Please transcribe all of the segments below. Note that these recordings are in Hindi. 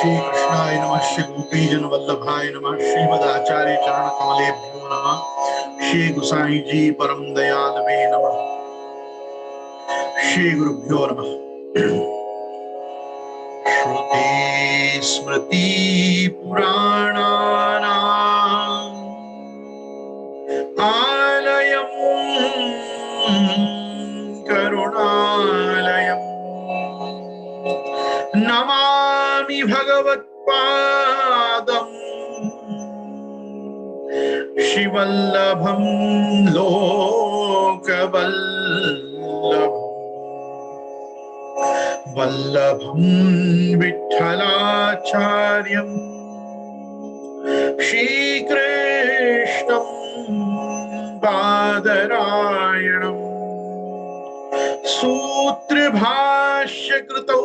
श्री कृष्णाय नमः, श्री गोपीजन वल्लभाय नमः, श्रीमदाचार्य चरण कमलेभ्यो नमः, श्री गुसाई जी परम दयालवे नमः, श्री गुरुभ्यो नमः। श्रुति स्मृति पुराणानाम् आलयम् करुणालयम् नमामि भगवत्पादम् श्रीवल्लभं लोकवल्लभम् वल्लभं विठ्ठलाचार्यं श्रीकृष्णं बादरायणम् सूत्रभाष्यकृतौ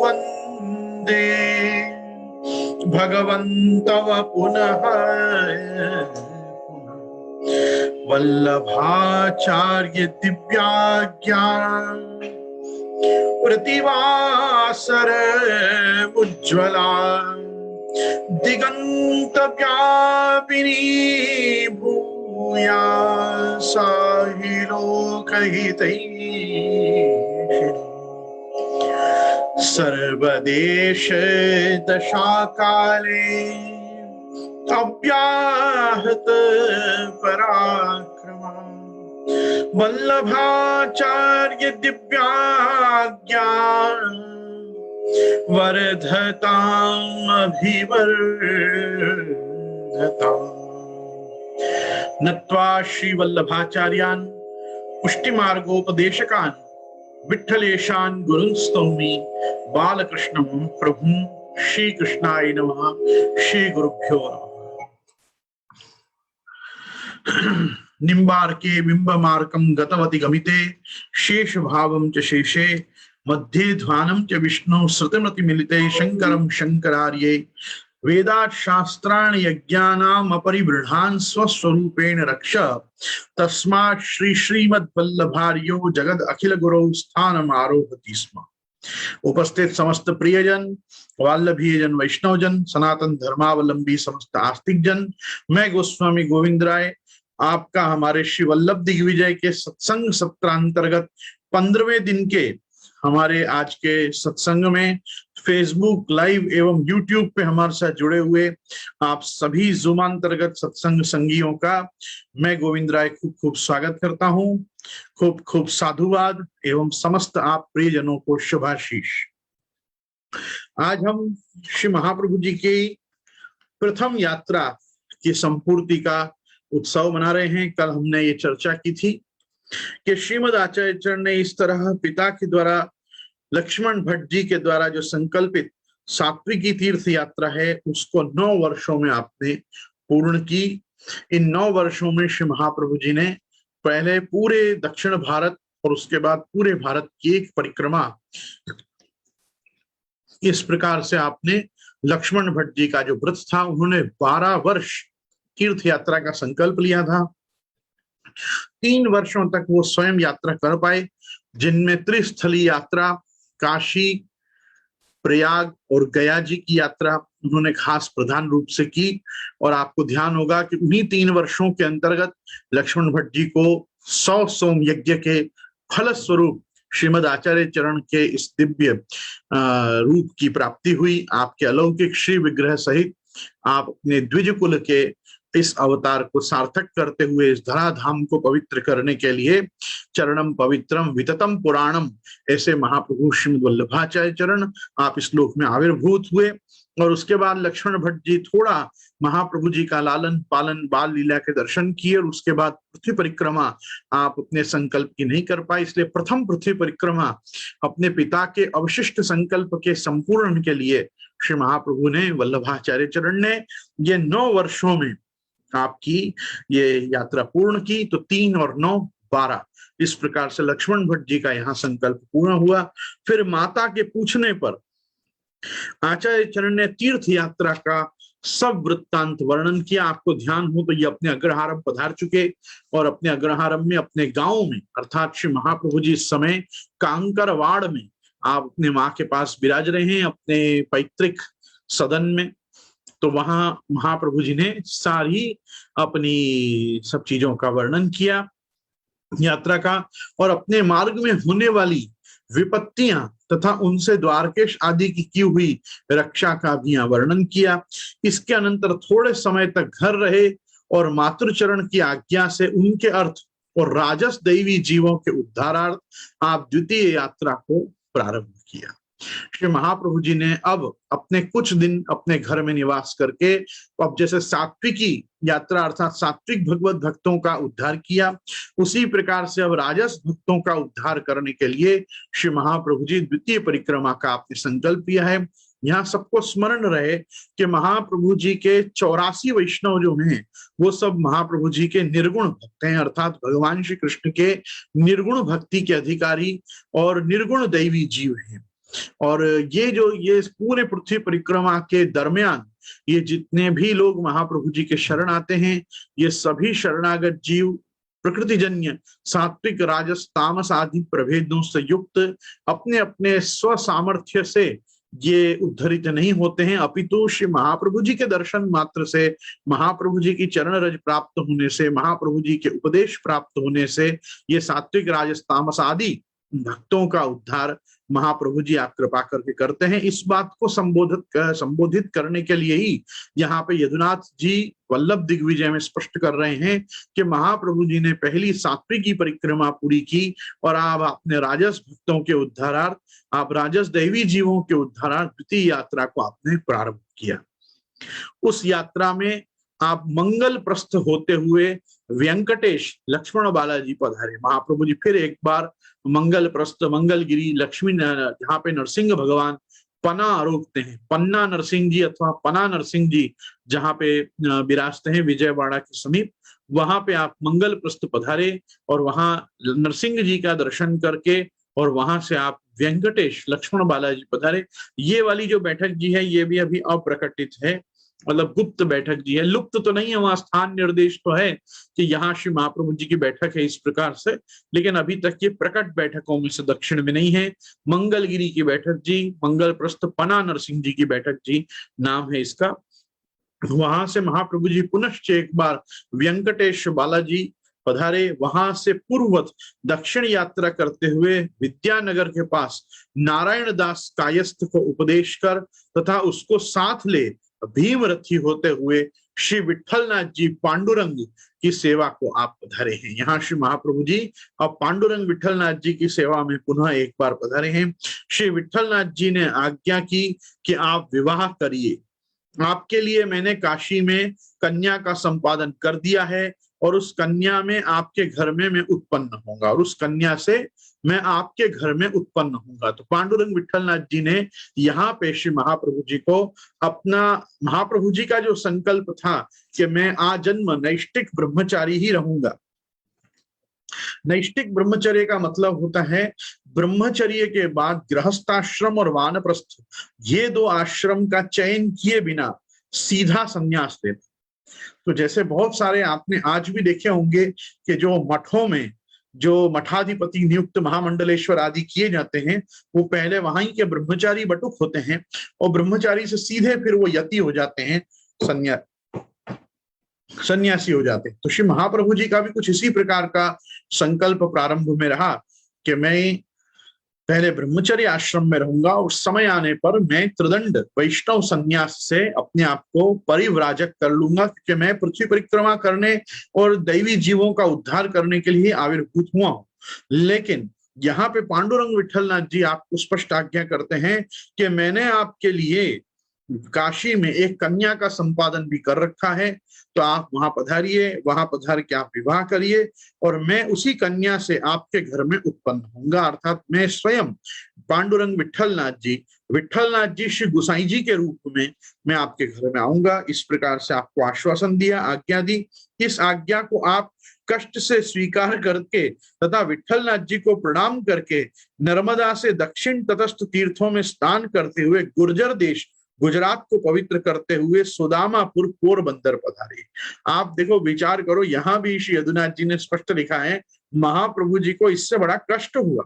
वन्दे भगवन्तव पुनः वल्लभाचार्य दिव्याज्ञा प्रतिवासर उज्ज्वला दिगंत व्यापिनी भूया साहि लोकहितैषिणी सर्वदेश दशाकाले अव्याहत पराक्रमा वल्लभाचार्य दिव्याज्ञा वर्धताम् अभिवर्धताम्। नत्वा श्री वल्लभाचार्यान् पुष्टिमार्गोपदेशकान् विठ्ठलेशान् गुरुंस्तौमि बालकृष्णं प्रभुं श्रीकृष्णाय नमः। श्री गुरुभ्यो नमः। निम्बार्के बिंबमार्कं गतवति गमिते शेष भावं च शेषे मध्ये ध्वानं च विष्णु श्रुतिमति मिलिते शंकरं शंकरार्ये वेदात् शास्त्राणि यज्ञानाम् अपरिबृढान् स्वस्वरूपेण रक्ष तस्मात् श्री श्रीमद्वल्लभार्यो जगद अखिल गुरौ स्थानम् आरोहति स्म। उपस्थित समस्त प्रियजन, वल्लभीजन, वैष्णवजन, सनातन धर्मावलंबी समस्त आस्तिक जन, मैं गोस्वामी गोविंद राय आपका हमारे श्री वल्लभ दिग्विजय के सत्संग सत्रांतर्गत 15वें दिन के हमारे आज के सत्संग में फेसबुक लाइव एवं यूट्यूब पे हमारे साथ जुड़े हुए आप सभी जूम अंतर्गत सत्संग संगियों का मैं गोविंद राय खूब खूब स्वागत करता हूं। खूब खूब साधुवाद एवं समस्त आप प्रियजनों को शुभाशीष। आज हम श्री महाप्रभु जी की प्रथम यात्रा की संपूर्ति का उत्सव मना रहे हैं। कल हमने ये चर्चा की थी कि श्रीमद आचार्य चरण ने इस तरह पिता के द्वारा लक्ष्मण भट्ट जी के द्वारा जो संकल्पित सात्विकी तीर्थ यात्रा है उसको 9 वर्षों में आपने पूर्ण की। इन 9 वर्षों में श्री महाप्रभु जी ने पहले पूरे दक्षिण भारत और उसके बाद पूरे भारत की एक परिक्रमा, इस प्रकार से आपने लक्ष्मण भट्ट जी का जो व्रत था, उन्होंने 12 वर्ष तीर्थ यात्रा का संकल्प लिया था। 3 वर्षों तक वो स्वयं यात्रा कर पाए, जिनमें त्रिस्थली यात्रा, काशी, प्रयाग और गया जी की यात्रा उन्होंने खास प्रधान रूप से की। और आपको ध्यान होगा कि उन्हीं 3 वर्षों के अंतर्गत लक्ष्मण भट्ट जी को 100 सोम यज्ञ के फल स्वरूप श्रीमद आचार्य चरण के इस दिव्य रूप की प्राप्ति हुई। आपके अलौकिक श्री विग्रह सहित आप अपने द्विज कुल के इस अवतार को सार्थक करते हुए इस धराधाम को पवित्र करने के लिए चरणम पवित्रम विततम पुराणम, ऐसे महाप्रभु श्रीमद् वल्लभाचार्य चरण आप इस लोक में आविर्भूत हुए। और उसके बाद लक्ष्मण भट्ट जी थोड़ा महाप्रभु जी का लालन पालन बाल लीला के दर्शन किए और उसके बाद पृथ्वी परिक्रमा आप अपने संकल्प की नहीं कर पाए, इसलिए प्रथम पृथ्वी परिक्रमा अपने पिता के अवशिष्ट संकल्प के संपूर्ण के लिए श्री महाप्रभु ने वल्लभाचार्य चरण ने ये 9 वर्षों में आपकी ये यात्रा पूर्ण की। तो 3 और 9 12 इस प्रकार से लक्ष्मण भट्ट जी का यहाँ संकल्प पूर्ण हुआ। फिर माता के पूछने पर आचार्य चरण ने तीर्थ यात्रा का सब वृत्तांत वर्णन किया। आपको ध्यान हो तो ये अपने अग्रहारम पधार चुके और अपने अग्रहारम में अपने गांव में अर्थात श्री महाप्रभु जी इस समय कांकरवाड़ में आप अपने माँ के पास विराज रहे हैं, अपने पैतृक सदन में। तो वहां महाप्रभु जी ने सारी अपनी सब चीजों का वर्णन किया यात्रा का, और अपने मार्ग में होने वाली विपत्तियां तथा उनसे द्वारकेश आदि की हुई रक्षा का भी यहाँ वर्णन किया। इसके अनंतर थोड़े समय तक घर रहे और मातृचरण की आज्ञा से उनके अर्थ और राजस दैवी जीवों के उद्धारार्थ आप द्वितीय यात्रा को प्रारंभ किया। श्री महाप्रभु जी ने अब अपने कुछ दिन अपने घर में निवास करके अब जैसे सात्विकी यात्रा अर्थात सात्विक भगवत भक्तों का उद्धार किया, उसी प्रकार से अब राजस भक्तों का उद्धार करने के लिए श्री महाप्रभु जी द्वितीय परिक्रमा का आपने संकल्प किया है। यहाँ सबको स्मरण रहे कि महाप्रभु जी के 84 वैष्णव जो हैं वो सब महाप्रभु जी के निर्गुण भक्त हैं, अर्थात भगवान श्री कृष्ण के निर्गुण भक्ति के अधिकारी और निर्गुण दैवी जीव हैं। और ये पूरे पृथ्वी परिक्रमा के दरमियान ये जितने भी लोग महाप्रभु जी के शरण आते हैं, ये सभी शरणागत जीव प्रकृतिजन्य सात्विक राजस तामस आदि प्रभेदों से युक्त अपने अपने स्व सामर्थ्य से ये उद्धरित नहीं होते हैं, अपितु श्री महाप्रभु जी के दर्शन मात्र से, महाप्रभु जी की चरण रज प्राप्त होने से, महाप्रभु जी के उपदेश प्राप्त होने से ये सात्विक राजस तामस आदि भक्तों का उद्धार महाप्रभु जी आप कृपा करके करते हैं। इस बात को संबोधित करने के लिए ही यहाँ पे यदुनाथ जी वल्लभ दिग्विजय में स्पष्ट कर रहे हैं कि महाप्रभु जी ने पहली सात्विकी परिक्रमा पूरी की और आप अपने राजस भक्तों के उद्धारार्थ, आप राजस दैवी जीवों के उद्धारार्थ द्वितीय यात्रा को आपने प्रारंभ किया। उस यात्रा में आप मंगल प्रस्थ होते हुए वेंकटेश लक्ष्मण बालाजी पधारे। महाप्रभु जी फिर एक बार मंगल प्रस्थ मंगलगिरी लक्ष्मी जहाँ पे नरसिंह भगवान पना आरोपते हैं, पन्ना नरसिंह जी अथवा पना नरसिंह जी जहाँ पे विराजते हैं विजयवाड़ा के समीप, वहां पे आप मंगल प्रस्थ पधारे और वहां नरसिंह जी का दर्शन करके और वहां से आप वेंकटेश लक्ष्मण बालाजी पधारे। ये वाली जो बैठक जी है ये भी अभी अप्रकटित है, मतलब गुप्त बैठक जी है, लुप्त तो नहीं है, वहां स्थान निर्देश तो है कि यहाँ श्री महाप्रभु जी की बैठक है इस प्रकार से, लेकिन अभी तक ये प्रकट बैठकों में से दक्षिण में नहीं है। मंगलगिरी की बैठक जी, मंगल प्रस्थ पना नरसिंह जी की बैठक जी नाम है इसका। वहां से महाप्रभु जी पुनश्च एक बार वेंकटेश बालाजी पधारे। वहां से पूर्ववत दक्षिण यात्रा करते हुए विद्यानगर के पास नारायण दास कायस्थ को उपदेश कर तथा उसको साथ ले भीमरथी होते हुए श्री विठलनाथ जी पांडुरंग की सेवा को आप पधारे हैं। यहाँ श्री महाप्रभु जी अब पांडुरंग विठलनाथ जी की सेवा में पुनः एक बार पधारे हैं। श्री विठलनाथ जी ने आज्ञा की कि आप विवाह करिए, आपके लिए मैंने काशी में कन्या का संपादन कर दिया है और उस कन्या में आपके घर में मैं उत्पन्न होऊंगा और उस कन्या से मैं आपके घर में उत्पन्न होऊंगा। तो पांडुरंग विठलनाथ जी ने यहाँ पे श्री महाप्रभु जी को अपना, महाप्रभु जी का जो संकल्प था कि मैं आजन्म नैष्टिक ब्रह्मचारी ही रहूंगा। नैष्टिक ब्रह्मचर्य का मतलब होता है ब्रह्मचर्य के बाद गृहस्थाश्रम और वानप्रस्थ, ये दो आश्रम का चयन किए बिना सीधा संन्यास लेना। तो जैसे बहुत सारे आपने आज भी देखे होंगे कि जो मठों में जो मठाधिपति नियुक्त महामंडलेश्वर आदि किए जाते हैं वो पहले वहां के ब्रह्मचारी बटुक होते हैं और ब्रह्मचारी से सीधे फिर वो यति हो जाते हैं, सन्यासी हो जाते हैं। तो श्री महाप्रभु जी का भी कुछ इसी प्रकार का संकल्प प्रारंभ में रहा कि मैं पहले ब्रह्मचर्य आश्रम में रहूंगा और समय आने पर मैं त्रिदंड वैष्णव संन्यास से अपने आप को परिव्राजक कर लूंगा, क्योंकि मैं पृथ्वी परिक्रमा करने और दैवी जीवों का उद्धार करने के लिए आविर्भूत हुआ हूं। लेकिन यहाँ पे पांडुरंग विठलनाथ जी आपको स्पष्ट आज्ञा करते हैं कि मैंने आपके लिए काशी में एक कन्या का संपादन भी कर रखा है, तो आप वहां पधारिए, वहां पधार के आप विवाह करिए और मैं उसी कन्या से आपके घर में उत्पन्न होऊंगा। अर्थात मैं स्वयं पांडुरंग विठलनाथ जी श्री गुसाई जी के रूप में मैं आपके घर में आऊंगा। इस प्रकार से आपको आश्वासन दिया, आज्ञा दी। इस आज्ञा को आप कष्ट से स्वीकार करके तथा विठलनाथ जी को प्रणाम करके नर्मदा से दक्षिण तटस्थ तीर्थों में स्नान करते हुए गुर्जर देश गुजरात को पवित्र करते हुए सुदामापुर पोरबंदर पधारे। आप देखो, विचार करो, यहाँ भी श्री यदुनाथ जी ने स्पष्ट लिखा है महाप्रभु जी को इससे बड़ा कष्ट हुआ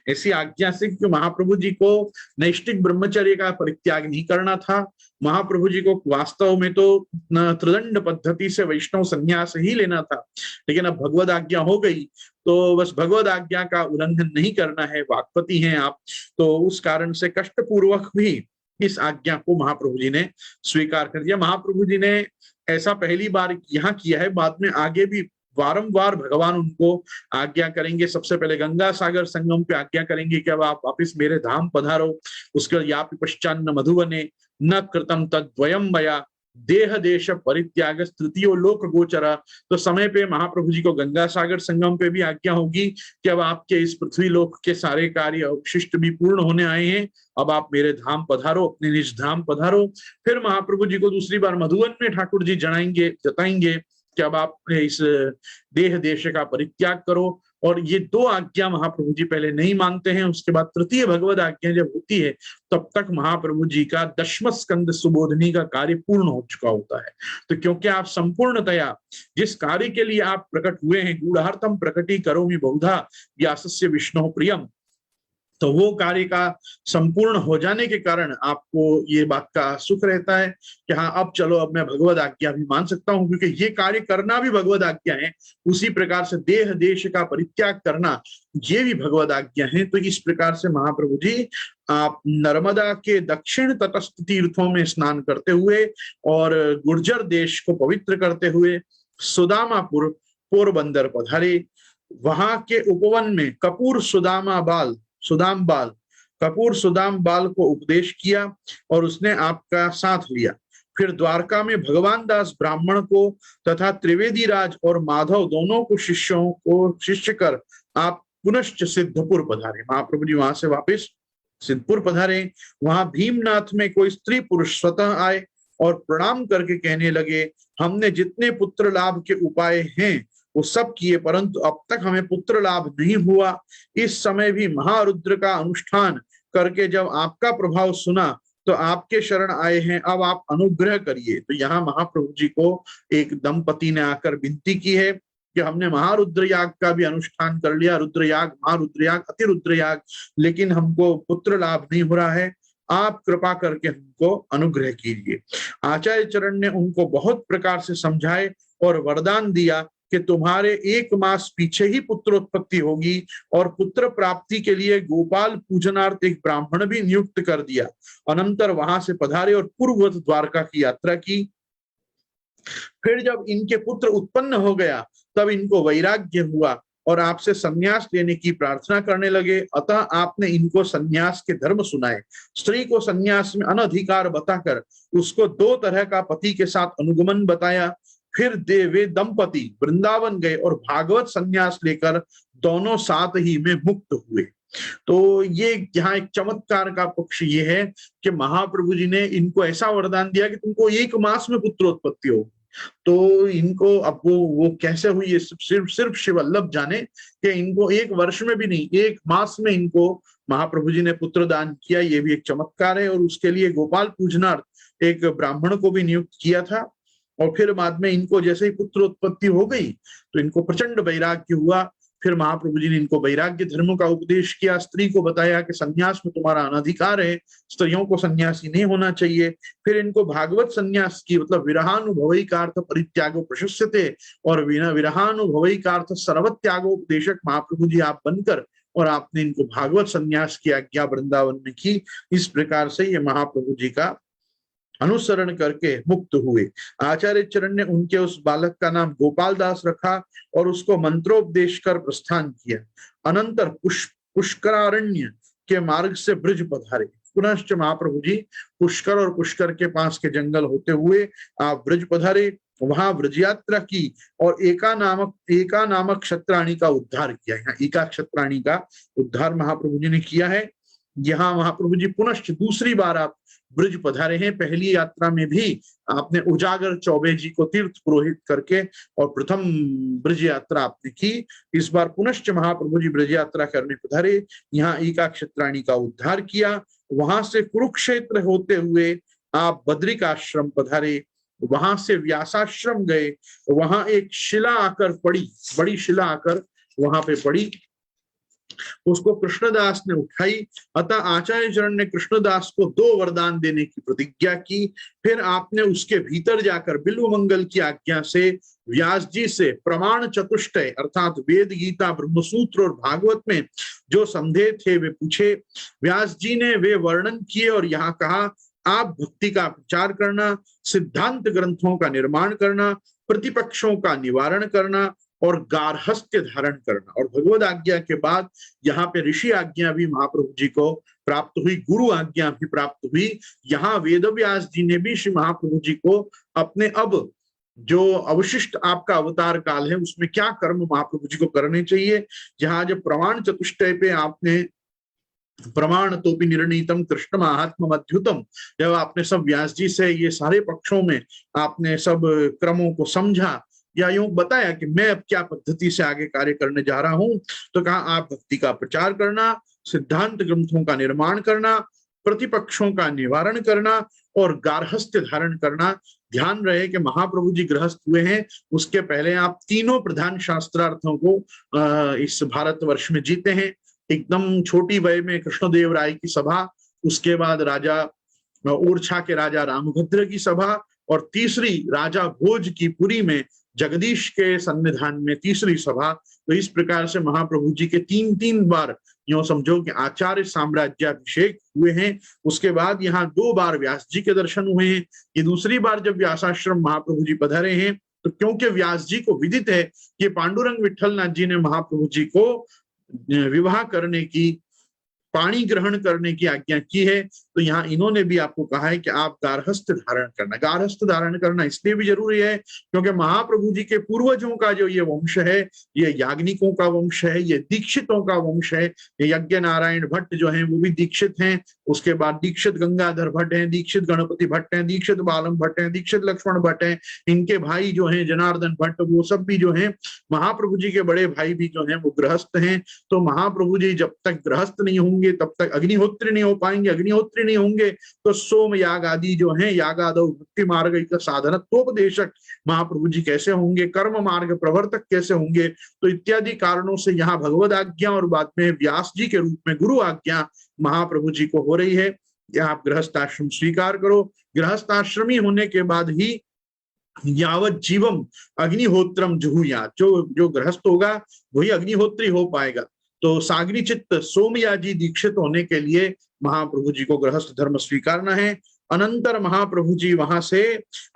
ऐसी आज्ञा से, क्योंकि महाप्रभु जी को नैष्ठिक ब्रह्मचर्य का परित्याग नहीं करना था। महाप्रभु जी को वास्तव में तो त्रिदंड पद्धति से वैष्णव संन्यास ही लेना था, लेकिन अब भगवद आज्ञा हो गई तो बस भगवद आज्ञा का उल्लंघन नहीं करना है। वाक्पति हैं आप, तो उस कारण से कष्टपूर्वक भी इस आज्ञा को महाप्रभु जी ने स्वीकार कर दिया। महाप्रभु जी ने ऐसा पहली बार यहाँ किया है, बाद में आगे भी बारंबार भगवान उनको आज्ञा करेंगे। सबसे पहले गंगा सागर संगम पे आज्ञा करेंगे कि अब आप वापिस मेरे धाम पधारो। उसके बाद यापि पश्चान्न मधुवने न कृतम तद्वयम मया देह देश परित्याग तृतीयो लोक गोचरा। तो समय पे महाप्रभु जी को गंगा सागर संगम पे भी आज्ञा होगी कि अब आपके इस पृथ्वी लोक के सारे कार्य अवशिष्ट भी पूर्ण होने आए हैं, अब आप मेरे धाम पधारो, अपने निज धाम पधारो। फिर महाप्रभु जी को दूसरी बार मधुवन में ठाकुर जी जताएंगे कि अब आप इस देह देश का परित्याग करो। और ये दो आज्ञा महाप्रभु जी पहले नहीं मानते हैं। उसके बाद तृतीय भगवद आज्ञा जब होती है तब तक महाप्रभु जी का दशम स्कंद सुबोधनी का कार्य पूर्ण हो चुका होता है। तो क्योंकि आप संपूर्णतया जिस कार्य के लिए आप प्रकट हुए हैं, गूढ़ार्थम प्रकटी करोमि बहुधा व्यासस्य विष्णु प्रियम, तो वो कार्य का संपूर्ण हो जाने के कारण आपको ये बात का सुख रहता है कि हाँ अब चलो, अब मैं भगवद आज्ञा भी मान सकता हूं, क्योंकि ये कार्य करना भी भगवद आज्ञा है। उसी प्रकार से देह देश का परित्याग करना ये भी भगवद आज्ञा है। तो इस प्रकार से महाप्रभु जी आप नर्मदा के दक्षिण तटस्थ तीर्थों में स्नान करते हुए और गुर्जर देश को पवित्र करते हुए सुदामापुर पोरबंदर पधारे। वहां के उपवन में कपूर सुदाम बाल को उपदेश किया और उसने आपका साथ लिया। फिर द्वारका में भगवान दास ब्राह्मण को तथा त्रिवेदी राज और माधव दोनों को शिष्य कर आप पुनश्च सिद्धपुर पधारे। महाप्रभु जी वहां से वापस सिद्धपुर पधारे। वहां भीमनाथ में कोई स्त्री पुरुष स्वतः आए और प्रणाम करके कहने लगे, हमने जितने पुत्र लाभ के उपाय हैं वो सब किए, परंतु अब तक हमें पुत्र लाभ नहीं हुआ। इस समय भी महारुद्र का अनुष्ठान करके जब आपका प्रभाव सुना तो आपके शरण आए हैं, अब आप अनुग्रह करिए। तो यहाँ महाप्रभु जी को एक दंपति ने आकर विनती की है कि हमने महारुद्र याग का भी अनुष्ठान कर लिया, रुद्रयाग, महारुद्रयाग, अतिरुद्रयाग, लेकिन हमको पुत्र लाभ नहीं हो रहा है, आप कृपा करके हमको अनुग्रह कीजिए। आचार्य चरण ने उनको बहुत प्रकार से समझाए और वरदान दिया कि तुम्हारे 1 मास पीछे ही पुत्रोत्पत्ति होगी, और पुत्र प्राप्ति के लिए गोपाल पूजनार्थ एक ब्राह्मण भी नियुक्त कर दिया। अनंतर वहां से पधारे और पूर्ववत द्वारका की यात्रा की। फिर जब इनके पुत्र उत्पन्न हो गया तब इनको वैराग्य हुआ और आपसे संन्यास लेने की प्रार्थना करने लगे। अतः आपने इनको संन्यास के धर्म सुनाए। स्त्री को संन्यास में अनधिकार बताकर उसको 2 तरह का पति के साथ अनुगमन बताया। फिर वे दंपति वृंदावन गए और भागवत संन्यास लेकर दोनों साथ ही में मुक्त हुए। तो ये यहाँ एक चमत्कार का पक्ष ये है कि महाप्रभु जी ने इनको ऐसा वरदान दिया कि तुमको 1 मास में पुत्रोत्पत्ति होगी। तो इनको अब वो कैसे हुई ये सिर्फ शिव वल्लभ जाने कि इनको 1 वर्ष में भी नहीं, 1 मास में इनको महाप्रभु जी ने पुत्र दान किया। ये भी एक चमत्कार है। और उसके लिए गोपाल पूजनार्थ एक ब्राह्मण को भी नियुक्त किया था। और फिर बाद में इनको जैसे ही पुत्र उत्पत्ति हो गई तो इनको प्रचंड वैराग्य हुआ। फिर महाप्रभु जी ने इनको वैराग्य धर्म का उपदेश किया। स्त्री को बताया कि संन्यास में तुम्हारा अनधिकार है, स्त्रियों को सन्यासी नहीं होना चाहिए। फिर इनको भागवत संन्यास की मतलब विरहानुभवैकार्थ परित्यागो प्रशस्यते और विरहानुभवैकार्थ सर्वत्यागोपदेशक महाप्रभु जी आप बनकर और आपने इनको भागवत संन्यास की आज्ञा वृंदावन में की। इस प्रकार से ये महाप्रभु जी का अनुसरण करके मुक्त हुए। आचार्य चरण ने उनके उस बालक का नाम गोपाल दास रखा और उसको मंत्रोपदेश कर प्रस्थान किया। अनंतर पुष्करारण्य के मार्ग से ब्रज पधारे। पुनश्च महाप्रभु जी पुष्कर और पुष्कर के पास के जंगल होते हुए आप ब्रज पधारे। वहां ब्रज यात्रा की और एका नामक क्षत्राणी का उद्धार किया। यहाँ एका क्षत्राणी का उद्धार महाप्रभु जी ने किया है। यहाँ महाप्रभु जी पुनश्च दूसरी बार आप ब्रज पधारे हैं। पहली यात्रा में भी आपने उजागर चौबे जी को तीर्थ पुरोहित करके और प्रथम ब्रज यात्रा आपने की। इस बार पुनश्च महाप्रभु जी ब्रज यात्रा करने पधारे। यहाँ एका क्षत्राणी का उद्धार किया। वहां से कुरुक्षेत्र होते हुए आप बद्रिकाश्रम पधारे। वहां से व्यासाश्रम गए। वहां एक शिला आकर पड़ी, बड़ी शिला आकर वहां पे पड़ी। उसको कृष्णदास ने उठाई। अतः आचार्य चरण ने कृष्णदास को 2 वरदान देने की प्रतिज्ञा की। फिर आपने उसके भीतर जाकर बिल्व मंगल की आज्ञा से व्यास जी से प्रमाण चतुष्टय अर्थात वेद, गीता, ब्रह्मसूत्र और भागवत में जो संदेह थे वे पूछे। व्यास जी ने वे वर्णन किए और यहाँ कहा, आप भक्ति का प्रचार करना, सिद्धांत ग्रंथों का निर्माण करना, प्रतिपक्षों का निवारण करना और गार्हस्थ्य धारण करना। और भगवद आज्ञा के बाद यहाँ पे ऋषि आज्ञा भी महाप्रभु जी को प्राप्त हुई, गुरु आज्ञा भी प्राप्त हुई। यहाँ वेद व्यास जी ने भी श्री महाप्रभु जी को अपने अब जो अवशिष्ट आपका अवतार काल है उसमें क्या कर्म महाप्रभु जी को करने चाहिए, जहां जब प्रमाण चतुष्टय पे आपने प्रमाण तोपि निर्णीतम कृष्ण महात्म अद्युतम, जब आपने सब व्यास जी से ये सारे पक्षों में आपने सब क्रमों को समझा या यूं बताया कि मैं अब क्या पद्धति से आगे कार्य करने जा रहा हूं, तो कहा आप भक्ति का प्रचार करना, सिद्धांत ग्रंथों का निर्माण करना, प्रतिपक्षों का निवारण करना और गार्हस्थ्य धारण करना। ध्यान रहे कि महाप्रभु जी गृहस्थ हुए हैं, उसके पहले आप तीनों प्रधान शास्त्रार्थों को इस भारतवर्ष में जीते हैं। एकदम छोटी वय में कृष्णदेव राय की सभा, उसके बाद राजा ओरछा के राजा रामभद्र की सभा और तीसरी राजा भोज की पुरी में जगदीश के सन्निधान में तीसरी सभा। तो इस प्रकार से महाप्रभु जी के 3-3 बार यूं समझो कि आचार्य साम्राज्याभिषेक हुए हैं। उसके बाद यहाँ 2 बार व्यास जी के दर्शन हुए हैं। ये दूसरी बार जब व्यासाश्रम महाप्रभु जी पधारे हैं, तो क्योंकि व्यास जी को विदित है कि पांडुरंग विठलनाथ जी ने महाप्रभु जी को विवाह करने की, पाणी ग्रहण करने की आज्ञा की है, तो यहाँ इन्होंने भी आपको कहा है कि आप गार्हस्थ धारण करना। गार्हस्थ धारण करना इसलिए भी जरूरी है क्योंकि महाप्रभु जी के पूर्वजों का जो ये वंश है, ये याग्निकों का वंश है, ये दीक्षितों का वंश है। ये यज्ञ नारायण भट्ट जो हैं वो भी दीक्षित हैं, उसके बाद दीक्षित गंगाधर भट्ट हैं, दीक्षित गणपति भट्ट हैं, दीक्षित बालम भट्ट हैं, दीक्षित लक्ष्मण भट्ट हैं, इनके भाई जो हैं जनार्दन भट्ट, वो सब भी जो हैं महाप्रभु जी के बड़े भाई भी जो हैं वो गृहस्थ हैं। तो महाप्रभु जी जब तक गृहस्थ नहीं होंगे तब तक अग्निहोत्री नहीं हो पाएंगे, अग्निहोत्री नहीं होंगे तो सोम याग आदि जो है यागादौ भक्ति मार्ग का साधनत्वोपदेशक महाप्रभु जी कैसे होंगे, कर्म मार्ग प्रवर्तक कैसे होंगे। तो इत्यादि कारणों से यहाँ भगवद आज्ञा और बाद में व्यास जी के रूप में गुरु आज्ञा महाप्रभु जी को हो रही है कि आप गृहस्थ आश्रम स्वीकार करो। गृहस्थ आश्रमी होने के बाद ही यावत जीवम अग्निहोत्रम जुहुयात, जो गृहस्थ होगा वही अग्निहोत्री हो पाएगा। तो सागरी चित्त सोमयाजी दीक्षित होने के लिए महाप्रभु जी को गृहस्थ धर्म स्वीकारना है। अनंतर महाप्रभु जी वहां से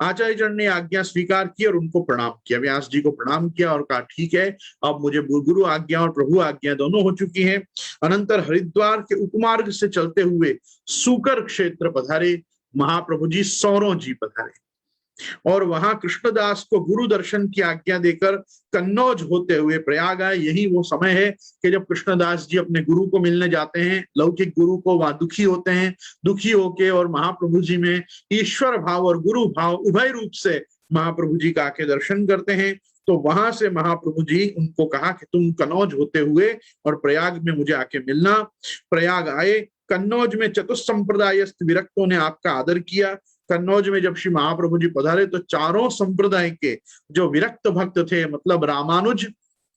आचार्य जन ने आज्ञा स्वीकार की और उनको प्रणाम किया, व्यास जी को प्रणाम किया और कहा ठीक है, अब मुझे गुरु आज्ञा और प्रभु आज्ञा दोनों हो चुकी हैं। अनंतर हरिद्वार के उपमार्ग से चलते हुए सुकर क्षेत्र पधारे महाप्रभु जी, सौरों जी पधारे और वहां कृष्णदास को गुरु दर्शन की आज्ञा देकर कन्नौज होते हुए प्रयाग आए। यही वो समय है कि जब कृष्णदास जी अपने गुरु को मिलने जाते हैं, लौकिक गुरु को, वहां दुखी होते हैं, दुखी होके और महाप्रभु जी में ईश्वर भाव और गुरु भाव उभय रूप से महाप्रभु जी का आके दर्शन करते हैं। तो वहां से महाप्रभु जी उनको कहा कि तुम कन्नौज होते हुए और प्रयाग में मुझे आके मिलना। प्रयाग आए, कन्नौज में चतुस्संप्रदायस्थ विरक्तों ने आपका आदर किया। कन्नौज में जब श्री महाप्रभु जी पधारे तो चारों संप्रदाय के जो विरक्त भक्त थे, मतलब रामानुज,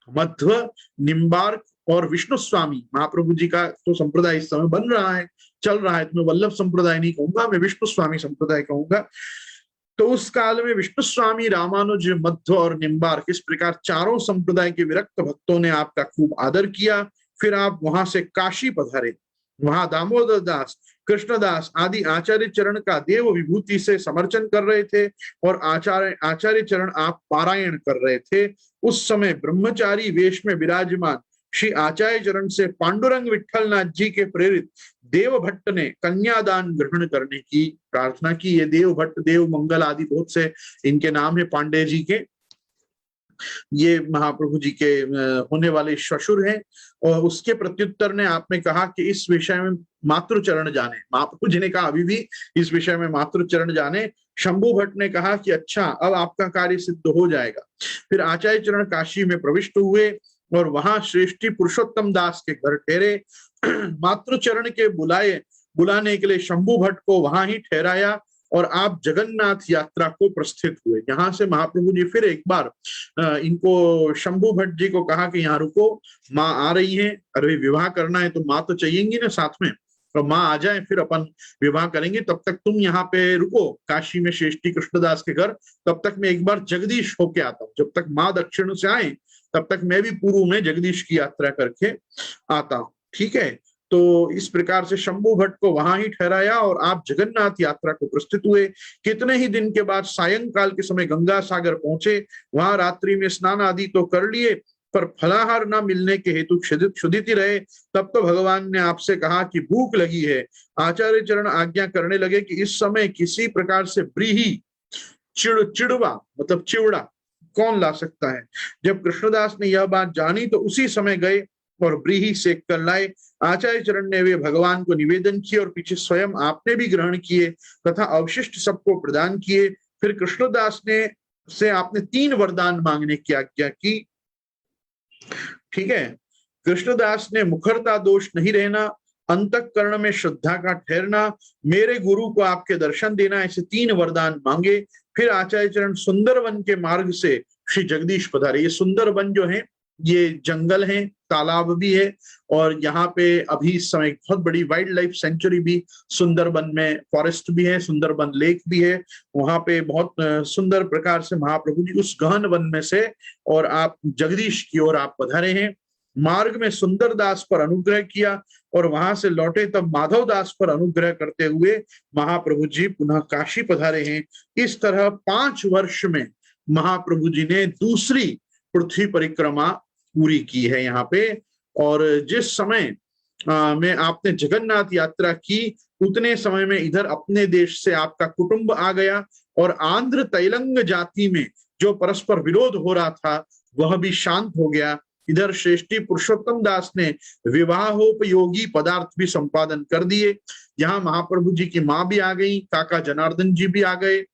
मध्व, निम्बार्क और विष्णु स्वामी, महाप्रभु जी का तो संप्रदाय इस समय बन रहा है, चल रहा है, तो मैं वल्लभ संप्रदाय नहीं कहूंगा, मैं विष्णु स्वामी संप्रदाय कहूंगा। तो उस काल में विष्णु स्वामी, रामानुज, मध्व और निम्बार्क, इस प्रकार चारों संप्रदाय के विरक्त भक्तों ने आपका खूब आदर किया। फिर आप वहां से काशी पधारे, वहां दामोदर दास, कृष्णदास आदि आचार्य चरण का देव विभूति से समर्चन कर रहे थे और आचार्य चरण आप पारायण कर रहे थे। उस समय ब्रह्मचारी वेश में विराजमान श्री आचार्य चरण से पांडुरंग विठलनाथ जी के प्रेरित देव भट्ट ने कन्यादान ग्रहण करने की प्रार्थना की। ये देव भट्ट, देव मंगल आदि बहुत से इनके नाम है पांडे जी के। ये महाप्रभु जी के होने वाले ससुर हैं। और उसके प्रत्युत्तर ने आपने कहा कि इस विषय में मातृचरण जाने, महाप्रभु जी ने कहा अभी भी इस विषय में मातृचरण जाने। शंभु भट्ट ने कहा कि अच्छा, अब आपका कार्य सिद्ध हो जाएगा। फिर आचार्य चरण काशी में प्रविष्ट हुए और वहां श्रेष्ठी पुरुषोत्तम दास के घर ठहरे। मातृचरण के बुलाने के लिए शंभु भट्ट को वहां ही ठहराया और आप जगन्नाथ यात्रा को प्रस्थित हुए। यहाँ से महाप्रभु जी फिर एक बार इनको शंभु भट्ट जी को कहा कि यहाँ रुको, माँ आ रही है, अरे विवाह करना है तो माँ तो चाहिएंगी ना साथ में, तो माँ आ जाए फिर अपन विवाह करेंगे, तब तक तुम यहाँ पे रुको काशी में श्रेष्ठी कृष्णदास के घर, तब तक मैं एक बार जगदीश होके आता हूँ, जब तक माँ दक्षिण से आए तब तक मैं भी पूर्व में जगदीश की यात्रा करके आता हूँ। ठीक है, तो इस प्रकार से शंभु भट्ट को वहां ही ठहराया और आप जगन्नाथ यात्रा को प्रस्तुत हुए। कितने ही दिन के बाद सायंकाल के समय गंगा सागर पहुंचे, वहां रात्रि में स्नान आदि तो कर लिए, पर फलाहार न मिलने के हेतु क्षुधित ही रहे। तब तो भगवान ने आपसे कहा कि भूख लगी है। आचार्य चरण आज्ञा करने लगे कि इस समय किसी प्रकार से ब्रीही चिड़वा मतलब चिवड़ा कौन ला सकता है। जब कृष्णदास ने यह बात जानी तो उसी समय गए और ब्रीही सेक कर लाए। आचार्य चरण ने वे भगवान को निवेदन किए और पीछे स्वयं आपने भी ग्रहण किए तथा अवशिष्ट सबको प्रदान किए। फिर कृष्णदास ने से आपने 3 वरदान मांगने की आज्ञा की। ठीक है, कृष्णदास ने मुखरता दोष नहीं रहना, अंतःकरण में श्रद्धा का ठहरना, मेरे गुरु को आपके दर्शन देना, ऐसे 3 वरदान मांगे। फिर आचार्य चरण सुंदरवन के मार्ग से श्री जगदीश पधारे। ये सुंदरवन जो है ये जंगल है, तालाब भी है, और यहाँ पे अभी इस समय बहुत बड़ी वाइल्ड लाइफ सेंचुरी भी सुंदरबन में, फॉरेस्ट भी है, सुंदरबन लेक भी है। वहां पे बहुत सुंदर प्रकार से महाप्रभु जी उस गहन वन में से और आप जगदीश की ओर आप पधारे हैं। मार्ग में सुंदरदास पर अनुग्रह किया और वहां से लौटे तब माधव दास पर अनुग्रह करते हुए महाप्रभु जी पुनः काशी पधारे हैं। इस तरह 5 वर्ष में महाप्रभु जी ने दूसरी पृथ्वी परिक्रमा पूरी की है यहाँ पे। और जिस समय में आपने जगन्नाथ यात्रा की उतने समय में इधर अपने देश से आपका कुटुंब आ गया और आंध्र तैलंग जाति में जो परस्पर विरोध हो रहा था वह भी शांत हो गया। इधर श्रेष्ठी पुरुषोत्तम दास ने विवाहोपयोगी पदार्थ भी संपादन कर दिए। यहाँ महाप्रभु जी की माँ भी आ गई, काका जनार्दन जी भी आ गए।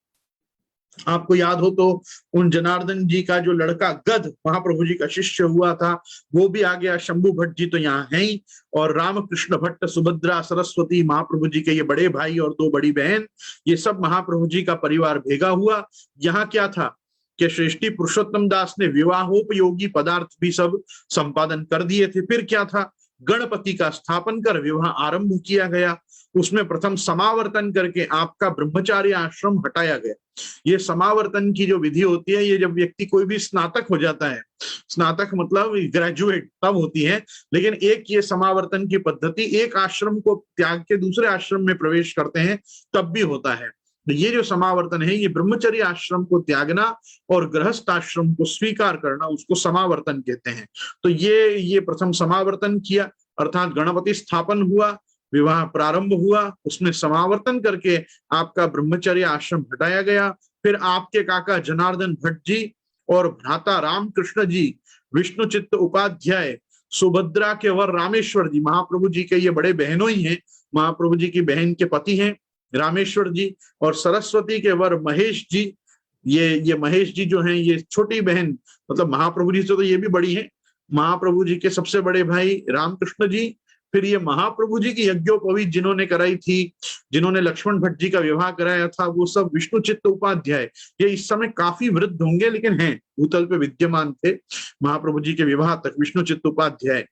आपको याद हो तो उन जनार्दन जी का जो लड़का गध महाप्रभु जी का शिष्य हुआ था वो भी आ गया। शंभु भट्ट जी तो यहाँ है ही, और रामकृष्ण भट्ट, सुभद्रा, सरस्वती महाप्रभु जी के ये बड़े भाई और 2 बड़ी बहन, ये सब महाप्रभु जी का परिवार भेगा हुआ। यहाँ क्या था कि श्रेष्ठी पुरुषोत्तम दास ने विवाहोपयोगी पदार्थ भी सब संपादन कर दिए थे। फिर क्या था, गणपति का स्थापन कर विवाह आरंभ किया गया। उसमें प्रथम समावर्तन करके आपका ब्रह्मचार्य आश्रम हटाया गया। ये समावर्तन की जो विधि होती है, ये जब व्यक्ति कोई भी स्नातक हो जाता है, स्नातक मतलब ग्रेजुएट तब होती है, लेकिन एक ये समावर्तन की पद्धति एक आश्रम को त्याग के दूसरे आश्रम में प्रवेश करते हैं तब भी होता है। ये जो समावर्तन है ये ब्रह्मचर्य आश्रम को त्यागना और गृहस्थ आश्रम को स्वीकार करना, उसको समावर्तन कहते हैं। तो ये प्रथम समावर्तन किया, अर्थात गणपति स्थापन हुआ, विवाह प्रारंभ हुआ, उसमें समावर्तन करके आपका ब्रह्मचर्य आश्रम हटाया गया। फिर आपके काका जनार्दन भट्ट जी और भ्राता रामकृष्ण जी, विष्णु चित्त उपाध्याय, सुभद्रा के वर रामेश्वर जी, महाप्रभु जी के ये बड़े बहनों ही हैं, महाप्रभु जी की बहन के पति हैं रामेश्वर जी, और सरस्वती के वर महेश जी। ये महेश जी जो हैं ये छोटी बहन, मतलब महाप्रभु जी से तो ये भी बड़ी हैं, महाप्रभु जी के सबसे बड़े भाई रामकृष्ण जी। फिर ये महाप्रभु जी की यज्ञोपवीत जिन्होंने कराई थी, जिन्होंने लक्ष्मण भट्ट जी का विवाह कराया था, वो सब विष्णु चित्त उपाध्याय। ये इस समय काफी वृद्ध होंगे लेकिन हैं, भूतल पे विद्यमान थे महाप्रभु जी के विवाह तक, विष्णु चित्त उपाध्याय।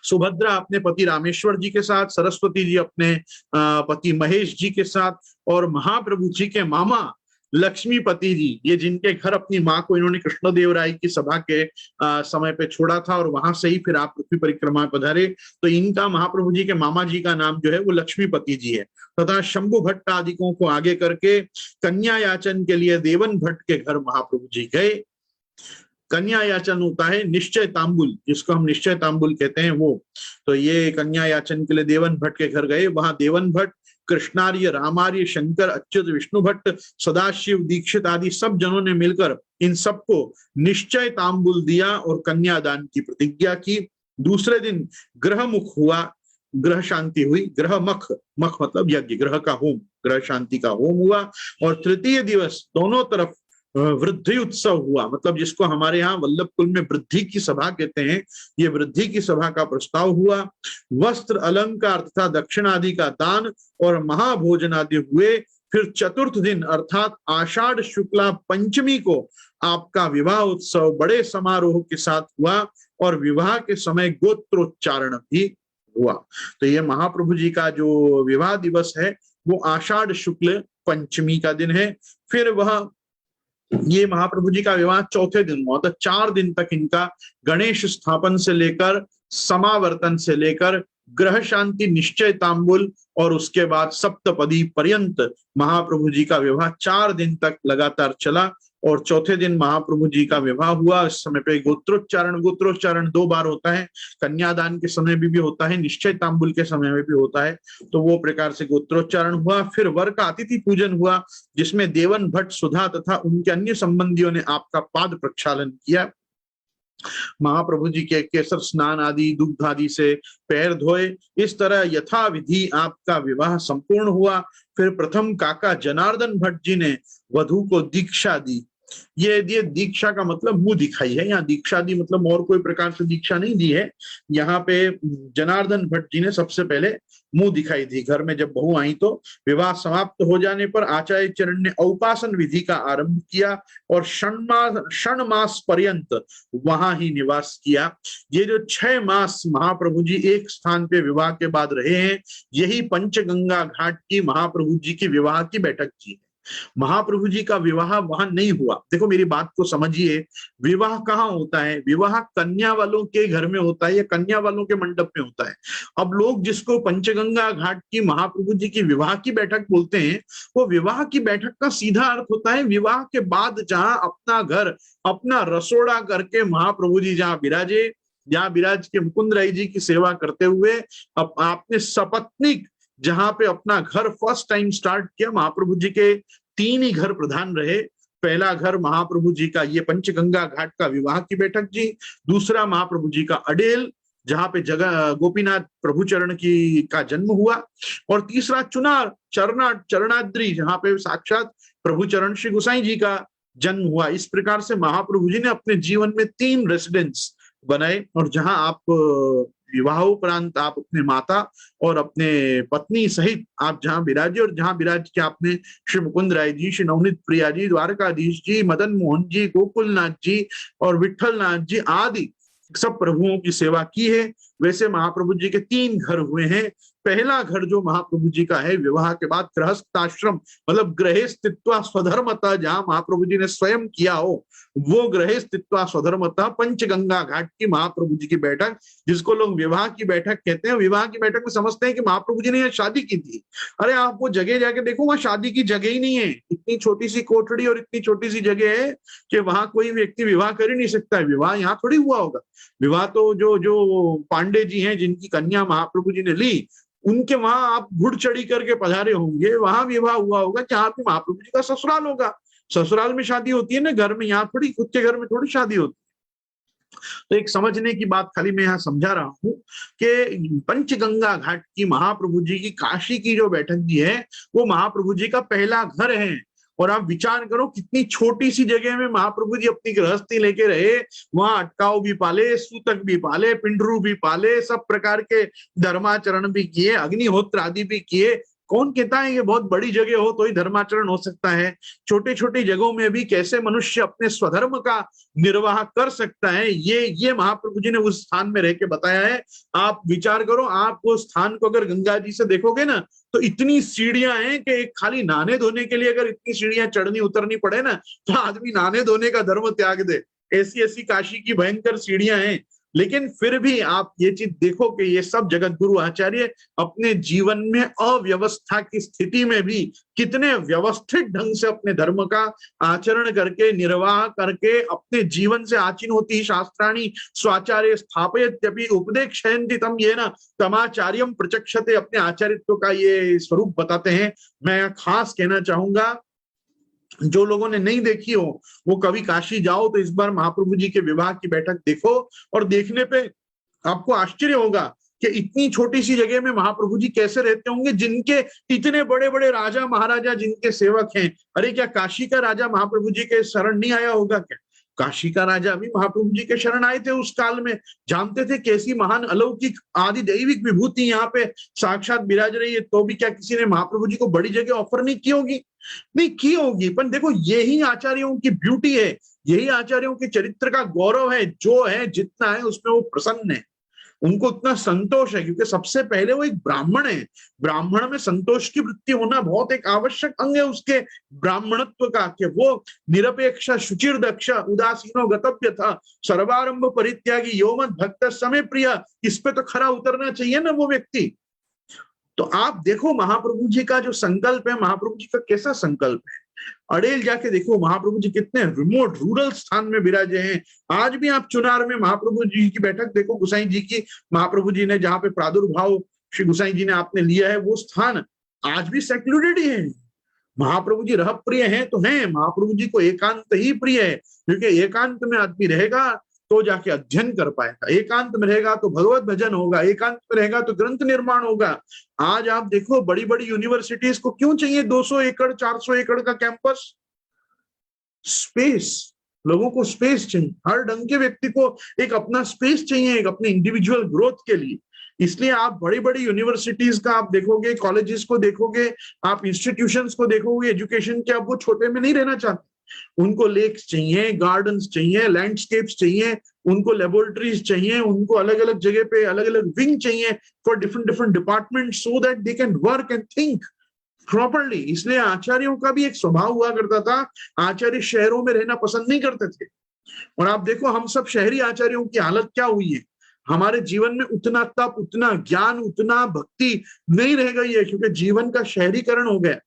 सुभद्रा अपने पति रामेश्वर जी के साथ, सरस्वती जी अपने पति महेश जी के साथ, और महाप्रभु जी के मामा लक्ष्मीपति जी, ये जिनके घर अपनी माँ को इन्होंने कृष्णदेव राय की सभा के समय पे छोड़ा था और वहां से ही फिर आप पृथ्वी परिक्रमा पधारे, तो इनका महाप्रभु जी के मामा जी का नाम जो है वो लक्ष्मीपति जी है। तथा शंभु भट्ट आदिकों को आगे करके कन्या याचन के लिए देवन भट्ट के घर महाप्रभु जी गए। कन्या याचन होता है निश्चय तांबुल, जिसको हम निश्चय तांबुल कहते हैं वो, तो ये कन्या याचन के लिए देवन भट्ट के घर गए। वहां देवन भट्ट, कृष्णार्य, रामार्य, शंकर, अच्युत, विष्णु भट्ट, सदाशिव, दीक्षित आदि सब जनों ने मिलकर इन सबको निश्चय तांबुल दिया और कन्यादान की प्रतिज्ञा की। दूसरे दिन ग्रह मुख हुआ, ग्रह शांति हुई, ग्रह मख मतलब यज्ञ, ग्रह का होम, ग्रह शांति का होम हुआ। और तृतीय दिवस दोनों तरफ वृद्धि उत्सव हुआ, मतलब जिसको हमारे यहाँ वल्लभ कुल में वृद्धि की सभा कहते हैं, ये वृद्धि की सभा का प्रस्ताव हुआ। वस्त्र, अलंकार तथा दक्षिण आदि का दान और महाभोजन आदि हुए। फिर चतुर्थ दिन अर्थात आषाढ़ शुक्ला पंचमी को आपका विवाह उत्सव बड़े समारोह के साथ हुआ और विवाह के समय गोत्रोच्चारण भी हुआ। तो ये महाप्रभु जी का जो विवाह दिवस है वो आषाढ़ शुक्ल पंचमी का दिन है। फिर ये महाप्रभु जी का विवाह चौथे दिन हुआ। तो 4 दिन तक इनका गणेश स्थापन से लेकर समावर्तन से लेकर ग्रह शांति निश्चय तांबुल और उसके बाद सप्तपदी पर्यंत महाप्रभु जी का विवाह 4 दिन तक लगातार चला। और चौथे दिन महाप्रभु जी का विवाह हुआ। इस समय पे गोत्रोच्चारण 2 बार होता है, कन्यादान के समय भी होता है, निश्चय तांबुल के समय में भी होता है। तो वो प्रकार से गोत्रोच्चारण हुआ। फिर वर का अतिथि पूजन हुआ जिसमें देवन भट्ट सुधा तथा उनके अन्य संबंधियों ने आपका पाद प्रक्षालन किया। महाप्रभु जी के केसर स्नान आदि दुग्ध आदि से पैर धोए। इस तरह यथा विधि आपका विवाह संपूर्ण हुआ। फिर प्रथम काका जनार्दन भट्ट जी ने वधू को दीक्षा दी। ये दीक्षा का मतलब मुंह दिखाई है। यहाँ दीक्षा दी मतलब और कोई प्रकार से दीक्षा नहीं दी है। यहाँ पे जनार्दन भट्ट जी ने सबसे पहले मुंह दिखाई दी। घर में जब बहू आई तो विवाह समाप्त हो जाने पर आचार्य चरण ने औपासन विधि का आरंभ किया और क्षण मास पर्यंत वहां ही निवास किया। ये जो 6 मास महाप्रभु जी एक स्थान पे विवाह के बाद रहे हैं, यही पंचगंगा घाट की महाप्रभु जी की विवाह की बैठक की है। महाप्रभु जी का विवाह वहां नहीं हुआ। देखो मेरी बात को समझिए, विवाह कहाँ होता है? विवाह कन्या वालों के घर में होता है या कन्या वालों के मंडप में होता है। अब लोग जिसको पंचगंगा घाट की महाप्रभु जी की विवाह की बैठक बोलते हैं, वो विवाह की बैठक का सीधा अर्थ होता है विवाह के बाद जहां अपना घर अपना रसोड़ा करके महाप्रभु जी जहां विराजे, जहां विराज के मुकुंद राय जी की सेवा करते हुए आपने सपत्नीक जहां पे अपना घर फर्स्ट टाइम स्टार्ट किया। महाप्रभु जी के 3 ही घर प्रधान रहे। पहला घर महाप्रभु जी का ये पंचगंगा घाट का विवाह की बैठक जी, दूसरा महाप्रभु जी का अडेल जहां पे जगह गोपीनाथ प्रभु चरण की का जन्म हुआ, और तीसरा चुनार चरणाद्री जहां पे साक्षात प्रभु चरण श्री गोसाई जी का जन्म हुआ। इस प्रकार से महाप्रभु जी ने अपने जीवन में 3 रेसिडेंस बनाए और जहां आप विवाहोपरांत आप अपने माता और अपने पत्नी सहित आप जहां विराजे, और जहां विराज के आपने श्री मुकुंद राय जी, श्री नवनीत प्रिया जी, द्वारकाधीश जी, मदन मोहन जी, गोकुलनाथ जी और विठलनाथ जी आदि सब प्रभुओं की सेवा की है। वैसे महाप्रभु जी के 3 घर हुए हैं। पहला घर जो महाप्रभु जी का है विवाह के बाद गृहस्थाश्रम मतलब गृहस्थित्वा स्वधर्मता, जहां महाप्रभु जी ने स्वयं किया हो वो गृहस्थित्वा स्वधर्मता पंचगंगा घाट की महाप्रभु जी की बैठक, जिसको लोग विवाह की बैठक कहते हैं। विवाह की बैठक में समझते हैं कि महाप्रभु जी ने यहाँ शादी की थी। अरे आप वो जगह जाके देखो, वहां शादी की जगह ही नहीं है। इतनी छोटी सी कोठड़ी और इतनी छोटी सी जगह है कि वहां कोई व्यक्ति विवाह कर ही नहीं सकता है। विवाह यहाँ थोड़ी हुआ होगा। विवाह तो जो पांडे जी हैं जिनकी कन्या महाप्रभु जी ने ली, उनके वहां आप घुड़ चढ़ी करके पधारे होंगे, वहां विवाह हुआ होगा जहां पे महाप्रभु जी का ससुराल होगा। ससुराल में शादी होती है ना, घर में। यहाँ थोड़ी, खुद के घर में थोड़ी शादी होती है। तो एक समझने की बात खाली मैं यहाँ समझा रहा हूं कि पंचगंगा घाट की महाप्रभु जी की काशी की जो बैठक जी है वो महाप्रभु जी का पहला घर है। और आप विचार करो कितनी छोटी सी जगह में महाप्रभु जी अपनी गृहस्थी लेके रहे। वहां अटकाव भी पाले, सूतक भी पाले, पिंडरू भी पाले, सब प्रकार के धर्माचरण भी किए, अग्निहोत्र आदि भी किए। कौन कहता है ये बहुत बड़ी जगह हो तो ही धर्माचरण हो सकता है? छोटी छोटी जगहों में भी कैसे मनुष्य अपने स्वधर्म का निर्वाह कर सकता है, ये महाप्रभु जी ने उस स्थान में रह के बताया है। आप विचार करो, आप वो स्थान को अगर गंगा जी से देखोगे ना तो इतनी सीढ़ियां हैं कि एक खाली नहाने धोने के लिए अगर इतनी सीढ़ियां चढ़नी उतरनी पड़े ना तो आदमी नहाने धोने का धर्म त्याग दे। ऐसी ऐसी काशी की भयंकर सीढ़ियां हैं। लेकिन फिर भी आप ये चीज देखो कि ये सब जगत गुरु आचार्य अपने जीवन में अव्यवस्था की स्थिति में भी कितने व्यवस्थित ढंग से अपने धर्म का आचरण करके, निर्वाह करके, अपने जीवन से आचिन होती शास्त्राणी स्वाचार्य स्थापयत्यपि उपदेक्षयन्ति तम येन तमाचार्यम प्रचक्षते, अपने आचार्यत्व का ये स्वरूप बताते हैं। मैं खास कहना चाहूंगा, जो लोगों ने नहीं देखी हो वो कभी काशी जाओ तो इस बार महाप्रभु जी के विवाह की बैठक देखो, और देखने पे आपको आश्चर्य होगा कि इतनी छोटी सी जगह में महाप्रभु जी कैसे रहते होंगे, जिनके इतने बड़े बड़े राजा महाराजा जिनके सेवक हैं। अरे क्या काशी का राजा महाप्रभु जी के शरण नहीं आया होगा क्या? काशी का राजा भी महाप्रभु जी के शरण आए थे उस काल में, जानते थे कैसी महान अलौकिक आदि दैविक विभूति यहाँ पे साक्षात विराज रही है, तो भी क्या किसी ने महाप्रभु जी को बड़ी जगह ऑफर नहीं की होगी? नहीं की होगी। पर देखो यही आचार्यों की ब्यूटी है, यही आचार्यों के चरित्र का गौरव है, जो है जितना है उसमें वो प्रसन्न है, उनको उतना संतोष है, क्योंकि सबसे पहले वो एक ब्राह्मण है। ब्राह्मण में संतोष की वृत्ति होना बहुत एक आवश्यक अंग है उसके ब्राह्मणत्व का, कि वो निरपेक्ष शुचिर दक्ष उदासीनो गतव्य था सर्वारंभ परित्यागी यो मत भक्त समय प्रिय, इस पे तो खरा उतरना चाहिए ना वो व्यक्ति। तो आप देखो महाप्रभु जी का जो संकल्प है, महाप्रभु जी का कैसा संकल्प है। अड़ेल जाके देखो महाप्रभु जी कितने रिमोट रूरल स्थान में विराजे हैं। आज भी आप चुनार में महाप्रभु जी की बैठक देखो, गुसाई जी की, महाप्रभु जी ने जहां पे प्रादुर्भाव श्री गुसाई जी ने आपने लिया है, वो स्थान आज भी सेक्लूडेड ही है। महाप्रभु जी रह प्रिय हैं तो हैं, महाप्रभु जी को एकांत ही प्रिय है, क्योंकि एकांत में आदमी रहेगा तो जाके अध्ययन कर पाएगा, एकांत में रहेगा तो भगवत भजन होगा, एकांत में रहेगा तो ग्रंथ निर्माण होगा। आज आप देखो बड़ी बड़ी यूनिवर्सिटीज को क्यों चाहिए 200 एकड़ 400 एकड़ का कैंपस? स्पेस, लोगों को स्पेस चाहिए, हर ढंग के व्यक्ति को एक अपना स्पेस चाहिए, एक अपने इंडिविजुअल ग्रोथ के लिए। इसलिए आप बड़ी बड़ी यूनिवर्सिटीज का आप देखोगे, कॉलेजेस को देखोगे, आप इंस्टीट्यूशंस को देखोगे एजुकेशन के, अब वो छोटे में नहीं रहना चाहते, उनको लेक्स चाहिए, गार्डन्स चाहिए, लैंडस्केप्स चाहिए, उनको लेबोरेटरीज चाहिए, उनको अलग अलग जगह पे अलग अलग विंग चाहिए for different different department, so that they can work and think properly. इसलिए आचार्यों का भी एक स्वभाव हुआ करता था, आचार्य शहरों में रहना पसंद नहीं करते थे। और आप देखो हम सब शहरी आचार्यों की हालत क्या हुई है, हमारे जीवन में उतना तप, उतना ज्ञान, उतना भक्ति नहीं रह गई है, क्योंकि जीवन का शहरीकरण हो गया।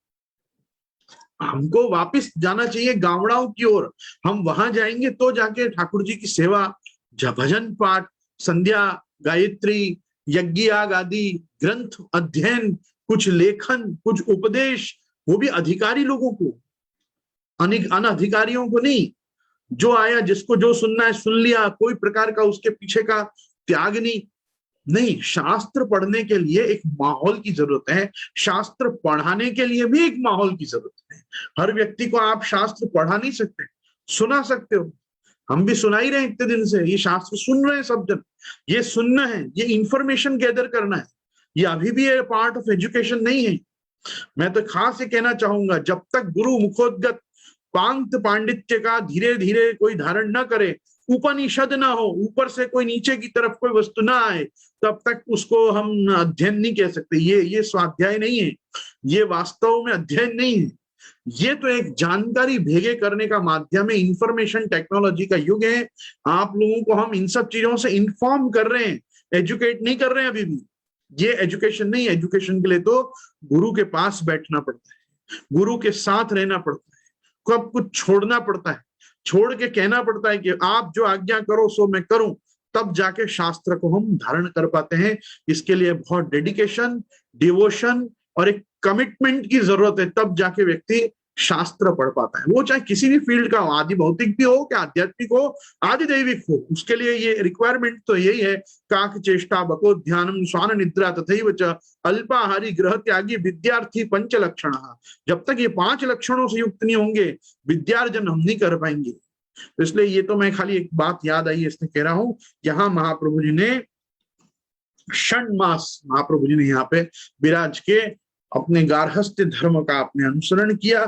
हमको वापस जाना चाहिए गावड़ाओं की ओर, हम वहां जाएंगे तो जाके ठाकुर जी की सेवा, भजन पाठ, संध्या, गायत्री, यज्ञ याग आदि, ग्रंथ अध्ययन, कुछ लेखन, कुछ उपदेश, वो भी अधिकारी लोगों को, अनधिकारियों को नहीं। जो आया जिसको जो सुनना है सुन लिया, कोई प्रकार का उसके पीछे का त्याग नहीं। शास्त्र पढ़ने के लिए एक माहौल की जरूरत है, शास्त्र पढ़ाने के लिए भी एक माहौल की जरूरत है। हर व्यक्ति को आप शास्त्र पढ़ा नहीं सकते, सुना सकते हो। हम भी सुना ही रहे इतने दिन से, ये शास्त्र सुन रहे हैं सब जन, ये सुनना है, ये इंफॉर्मेशन गैदर करना है, ये अभी भी ये पार्ट ऑफ एजुकेशन नहीं है। मैं तो खास ये कहना चाहूंगा, जब तक गुरु मुखोद्गत पांत पांडित्य का धीरे धीरे कोई धारण न करे, उपनिषद ना हो, ऊपर से कोई नीचे की तरफ कोई वस्तु ना आए, तब तक उसको हम अध्ययन नहीं कह सकते। ये स्वाध्याय नहीं है, ये वास्तव में अध्ययन नहीं है, ये तो एक जानकारी भेगे करने का माध्यम है। इंफॉर्मेशन टेक्नोलॉजी का युग है, आप लोगों को हम इन सब चीजों से इंफॉर्म कर रहे हैं, एजुकेट नहीं कर रहे हैं अभी भी। ये एजुकेशन नहीं है, एजुकेशन के लिए तो गुरु के पास बैठना पड़ता है, गुरु के साथ रहना पड़ता है, कब कुछ छोड़ना पड़ता है, छोड़ के कहना पड़ता है कि आप जो आज्ञा करो सो मैं करूं, तब जाके शास्त्र को हम धारण कर पाते हैं। इसके लिए बहुत डेडिकेशन, डिवोशन और एक कमिटमेंट की जरूरत है, तब जाके व्यक्ति शास्त्र पढ़ पाता है। वो चाहे किसी भी फील्ड का हो, आदि भौतिक भी हो, क्या आध्यात्मिक हो, आदि दैविक हो, उसके लिए ये रिक्वायरमेंट तो यही है, काक चेष्टा बको ध्यानम स्वान निद्रा तथैव च अल्पाहारी ग्रह त्यागी विद्यार्थी पंच लक्षण। जब तक ये 5 लक्षणों से युक्त नहीं होंगे, विद्यार्जन हम नहीं कर पाएंगे। तो इसलिए ये तो मैं खाली एक बात याद आई इसलिए कह रहा हूं, यहाँ महाप्रभु जी ने षण्मास, महाप्रभु जी ने यहाँ पे विराज के अपने गार्हस्थ्य धर्म का आपने अनुसरण किया।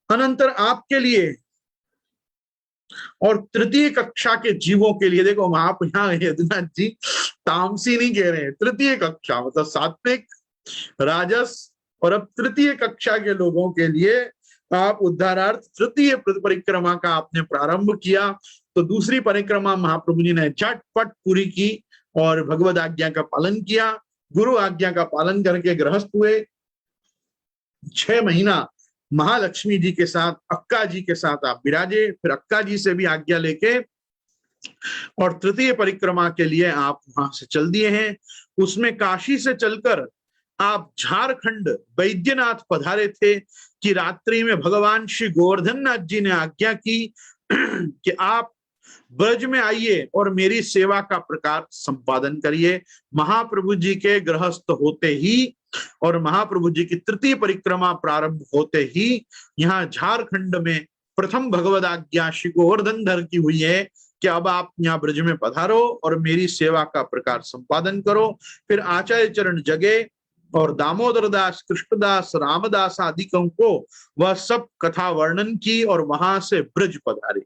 अनंतर आपके लिए और तृतीय कक्षा के जीवों के लिए, देखो आप यहाँ यदुनाथ जी तामसी नहीं कह रहे हैं, तृतीय कक्षा मतलब सात्विक, राजस, और अब तृतीय कक्षा के लोगों के लिए आप उद्धारार्थ तृतीय परिक्रमा का आपने प्रारंभ किया। तो दूसरी परिक्रमा महाप्रभु जी ने झटपट पूरी की और भगवद आज्ञा का पालन किया, गुरु आज्ञा का पालन करके गृहस्थ हुए। 6 महीना महालक्ष्मी जी के साथ, अक्का जी के साथ आप विराजे, फिर अक्का जी से भी आज्ञा लेके और तृतीय परिक्रमा के लिए आप वहां से चल दिए हैं। उसमें काशी से चलकर आप झारखंड बैद्यनाथ पधारे थे कि रात्रि में भगवान श्री गोवर्धन नाथ जी ने आज्ञा की कि आप ब्रज में आइए और मेरी सेवा का प्रकार संपादन करिए। महाप्रभु जी के गृहस्थ होते ही और महाप्रभु जी की तृतीय परिक्रमा प्रारंभ होते ही यहाँ झारखंड में प्रथम भगवद आज्ञा श्री गोवर्धन धर की हुई है कि अब आप यहाँ ब्रज में पधारो और मेरी सेवा का प्रकार संपादन करो। फिर आचार्य चरण जगे और दामोदर दास, कृष्णदास, रामदास आदि को वह सब कथा वर्णन की और वहां से ब्रज पधारे।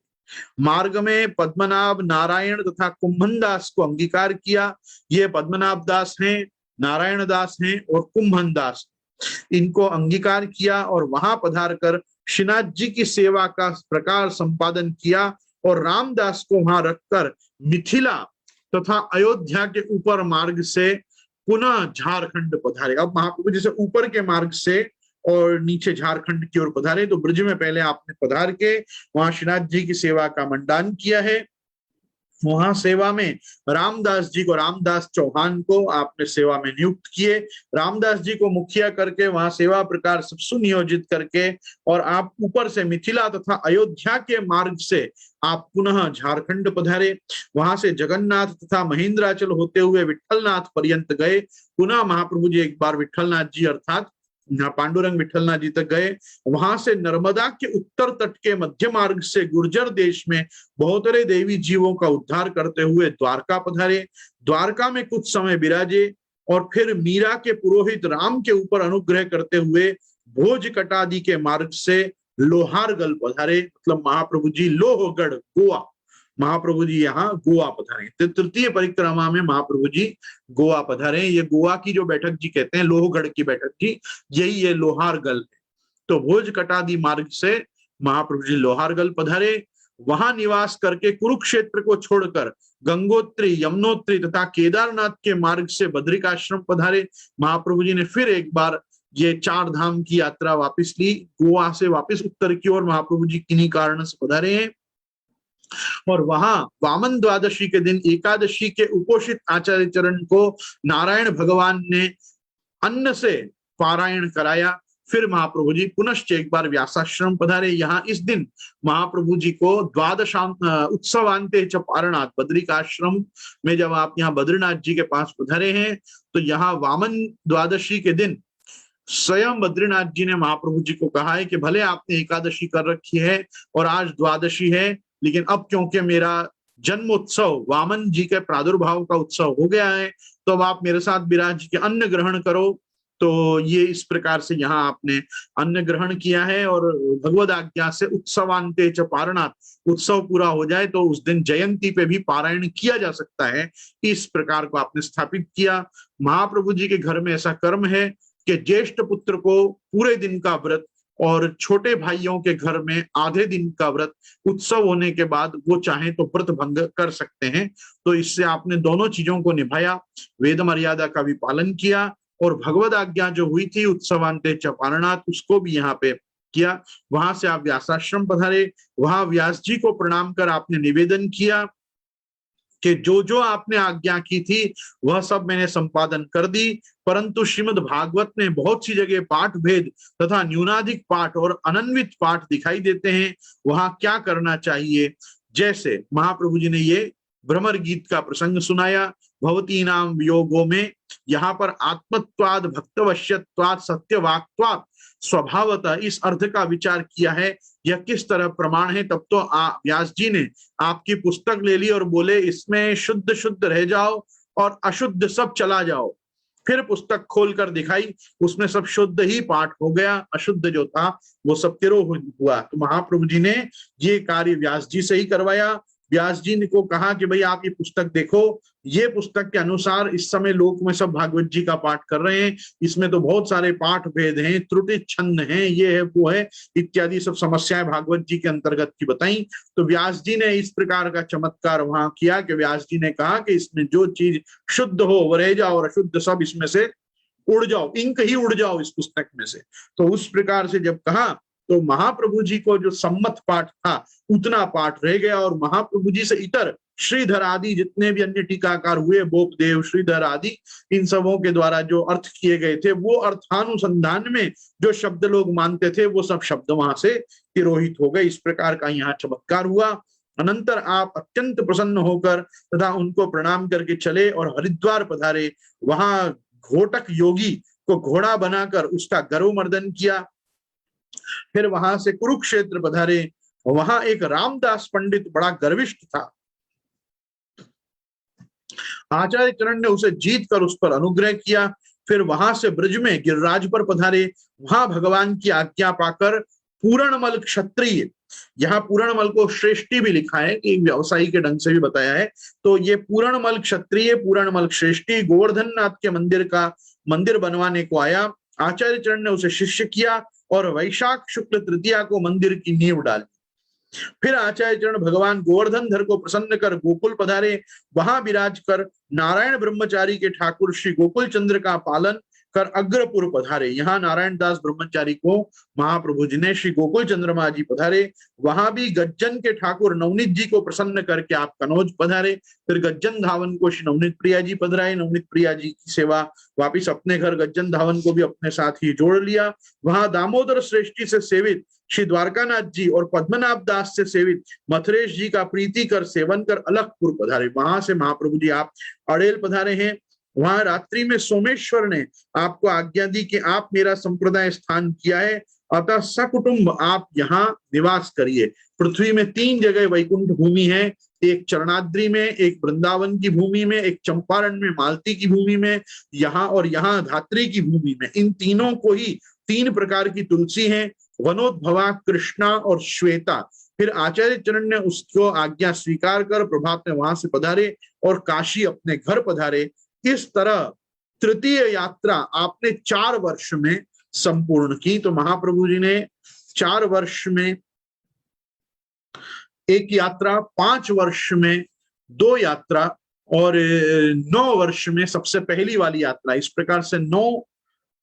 मार्ग में पद्मनाभ, नारायण तथा कुंभन दास को अंगीकार किया। ये पद्मनाभ दास हैं, नारायण दास हैं और कुंभन दास, इनको अंगीकार किया और वहां पधार कर श्रीनाथ जी की सेवा का प्रकार संपादन किया और रामदास को वहां रखकर मिथिला तथा अयोध्या के ऊपर मार्ग से पुनः झारखंड पधारे। अब महाप्रभु जैसे ऊपर के मार्ग से और नीचे झारखंड की ओर पधारे, तो ब्रज में पहले आपने पधार के वहां श्रीनाथ जी की सेवा का मंडान किया है। वहां सेवा में रामदास जी को, रामदास चौहान को आपने सेवा में नियुक्त किए। रामदास जी को मुखिया करके वहां सेवा प्रकार सब सुनियोजित करके और आप ऊपर से मिथिला तथा अयोध्या के मार्ग से आप पुनः झारखंड पधारे। वहां से जगन्नाथ तथा महेंद्राचल होते हुए विठलनाथ पर्यंत गए। पुनः महाप्रभु जी एक बार विठलनाथ जी अर्थात पांडुरंग विठलनाथ जी तक गए। वहां से नर्मदा के उत्तर तट के मध्य मार्ग से गुर्जर देश में बहुतरे देवी जीवों का उद्धार करते हुए द्वारका पधारे। द्वारका में कुछ समय विराजे और फिर मीरा के पुरोहित राम के ऊपर अनुग्रह करते हुए भोज कटादी के मार्ग से लोहारगल पधारे। मतलब महाप्रभु जी लोहगढ़ गोवा, महाप्रभु जी यहाँ गोवा पधारे। तो तृतीय परिक्रमा में महाप्रभु जी गोवा पधारे। ये गोवा की जो बैठक जी कहते हैं, लोहगढ़ की बैठक जी, यही ये लोहारगल है। तो भोज कटादी मार्ग से महाप्रभु जी लोहारगल पधारे। वहां निवास करके कुरुक्षेत्र को छोड़कर गंगोत्री, यमुनोत्री तथा केदारनाथ के मार्ग से बद्रिकाश्रम पधारे। महाप्रभु जी ने फिर एक बार ये 4 धाम की यात्रा वापिस ली। गोवा से वापिस उत्तर की ओर महाप्रभु जी किन्हीं कारण से पधारे हैं। और वहां वामन द्वादशी के दिन एकादशी के उपोषित आचार्य चरण को नारायण भगवान ने अन्न से पारायण कराया। फिर महाप्रभु जी पुनश्च एक बार व्यासाश्रम पधारे। यहाँ इस दिन महाप्रभु जी को उत्सवांते च पारणात, बद्रिकाश्रम में जब आप यहाँ बद्रीनाथ जी के पास पधारे हैं, तो यहाँ वामन द्वादशी के दिन स्वयं बद्रीनाथ जी ने महाप्रभु जी को कहा है कि भले आपने एकादशी कर रखी है और आज द्वादशी है, लेकिन अब क्योंकि मेरा जन्मोत्सव, वामन जी के प्रादुर्भाव का उत्सव हो गया है, तो अब आप मेरे साथ विराज के अन्न ग्रहण करो। तो ये इस प्रकार से यहाँ आपने अन्न ग्रहण किया है। और भगवद आज्ञा से उत्सवांते च पारणात, उत्सव पूरा हो जाए तो उस दिन जयंती पे भी पारायण किया जा सकता है, इस प्रकार को आपने स्थापित किया। महाप्रभु जी के घर में ऐसा कर्म है कि ज्येष्ठ पुत्र को पूरे दिन का व्रत और छोटे भाइयों के घर में आधे दिन का व्रत, उत्सव होने के बाद वो चाहे तो व्रत भंग कर सकते हैं। तो इससे आपने दोनों चीजों को निभाया, वेद मर्यादा का भी पालन किया और भगवद आज्ञा जो हुई थी उत्सवांते च पारणात, उसको भी यहाँ पे किया। वहां से आप व्यासाश्रम पधारे। वहां व्यास जी को प्रणाम कर आपने निवेदन किया कि जो जो आपने आज्ञा की थी वह सब मैंने संपादन कर दी, परंतु श्रीमद् भागवत में बहुत सी जगह पाठ भेद तथा न्यूनाधिक पाठ और अनन्वित पाठ दिखाई देते हैं, वहां क्या करना चाहिए। जैसे महाप्रभु जी ने ये भ्रमर गीत का प्रसंग सुनाया, भवती नाम वियोगो में, यहाँ पर आत्मत्वाद, भक्तवश्यत्वाद, सत्यवाक्त्वाद, स्वभावतः इस अर्थ का विचार किया है। यह किस तरह प्रमाण है। तब तो व्यास जी ने आपकी पुस्तक ले ली और बोले इसमें शुद्ध शुद्ध रह जाओ और अशुद्ध सब चला जाओ। फिर पुस्तक खोलकर दिखाई, उसमें सब शुद्ध ही पाठ हो गया, अशुद्ध जो था वो सब तिरोह हुआ। तो महाप्रभु जी ने ये कार्य व्यास जी से ही करवाया। व्यास जी ने को कहा कि भाई आप ये पुस्तक देखो, ये पुस्तक के अनुसार इस समय लोक में सब भागवत जी का पाठ कर रहे हैं, इसमें तो बहुत सारे पाठ भेद हैं, त्रुटि छंद हैं, ये है वो है इत्यादि सब समस्याएं भागवत जी के अंतर्गत की बताई। तो व्यास जी ने इस प्रकार का चमत्कार वहां किया कि व्यास जी ने कहा कि इसमें जो चीज शुद्ध हो वो रह जाओ और अशुद्ध सब इसमें से उड़ जाओ, इंक ही उड़ जाओ इस पुस्तक में से। तो उस प्रकार से जब कहा तो महाप्रभु जी को जो सम्मत पाठ था उतना पाठ रह गया। और महाप्रभु जी से इतर श्रीधर आदि जितने भी अन्य टीकाकार हुए, बोपदेव, श्रीधर आदि, इन सबों के द्वारा जो अर्थ किए गए थे वो अर्थानुसंधान में जो शब्द लोग मानते थे वो सब शब्द वहां से तिरोहित हो गए। इस प्रकार का यहाँ चमत्कार हुआ। अनंतर आप अत्यंत प्रसन्न होकर तथा उनको प्रणाम करके चले और हरिद्वार पधारे। वहां घोटक योगी को घोड़ा बनाकर उसका गरुमर्दन किया। फिर वहां से कुरुक्षेत्र पधारे। वहां एक रामदास पंडित बड़ा गर्विष्ठ था। आचार्य चरण ने उसे जीत कर उस पर अनुग्रह किया। फिर वहां से ब्रज में गिरिराज पर पधारे। वहां भगवान की आज्ञा पाकर पूरणमल क्षत्रिय, यहाँ पूरणमल को श्रेष्ठी भी लिखा है कि व्यवसायी के ढंग से भी बताया है, तो ये पूरणमल क्षत्रिय पूरणमल श्रेष्ठी गोवर्धन नाथ के मंदिर बनवाने को आया। आचार्य चरण ने उसे शिष्य किया और वैशाख शुक्ल तृतीया को मंदिर की नींव डाली। फिर आचार्य चरण भगवान गोवर्धन धर को प्रसन्न कर गोकुल पधारे। वहां विराज कर नारायण ब्रह्मचारी के ठाकुर श्री गोकुल चंद्र का पालन कर अग्रपुर पधारे। यहाँ नारायण दास ब्रह्मचारी को महाप्रभु जी ने श्री गोकुल चंद्रमा जी पधारे। वहां भी गज्जन के ठाकुर नवनीत जी को प्रसन्न करके आप कनौज पधारे। फिर गज्जन धावन को श्री नवनीत प्रिया जी पधराए। नवनीत प्रिया जी की सेवा वापिस अपने घर गज्जन धावन को भी अपने साथ ही जोड़ लिया। वहां दामोदर श्रेष्ठी से सेवित श्री द्वारकानाथ जी और पद्मनाभ दास से सेवित मथुरेश जी का प्रीति कर सेवन कर अलखपुर पधारे। वहां से महाप्रभु जी आप अड़ेल पधारे हैं। वहां रात्रि में सोमेश्वर ने आपको आज्ञा दी कि आप मेरा संप्रदाय स्थान किया है, अतः सकुटुंब आप यहाँ निवास करिए। पृथ्वी में 3 जगह वैकुंठ भूमि है, एक चरणाद्रि में, एक वृंदावन की भूमि में, एक चंपारण में मालती की भूमि में, यहाँ और यहाँ धात्री की भूमि में। इन तीनों को ही 3 प्रकार की तुलसी है, वनोद्भवा, कृष्णा और श्वेता। फिर आचार्य चरण ने उसको आज्ञा स्वीकार कर प्रभात में वहां से पधारे और काशी अपने घर पधारे। इस तरह तृतीय यात्रा आपने 4 वर्ष में संपूर्ण की। तो महाप्रभु जी ने 4 वर्ष में एक यात्रा, 5 वर्ष में 2 यात्रा और 9 वर्ष में सबसे पहली वाली यात्रा, इस प्रकार से 9,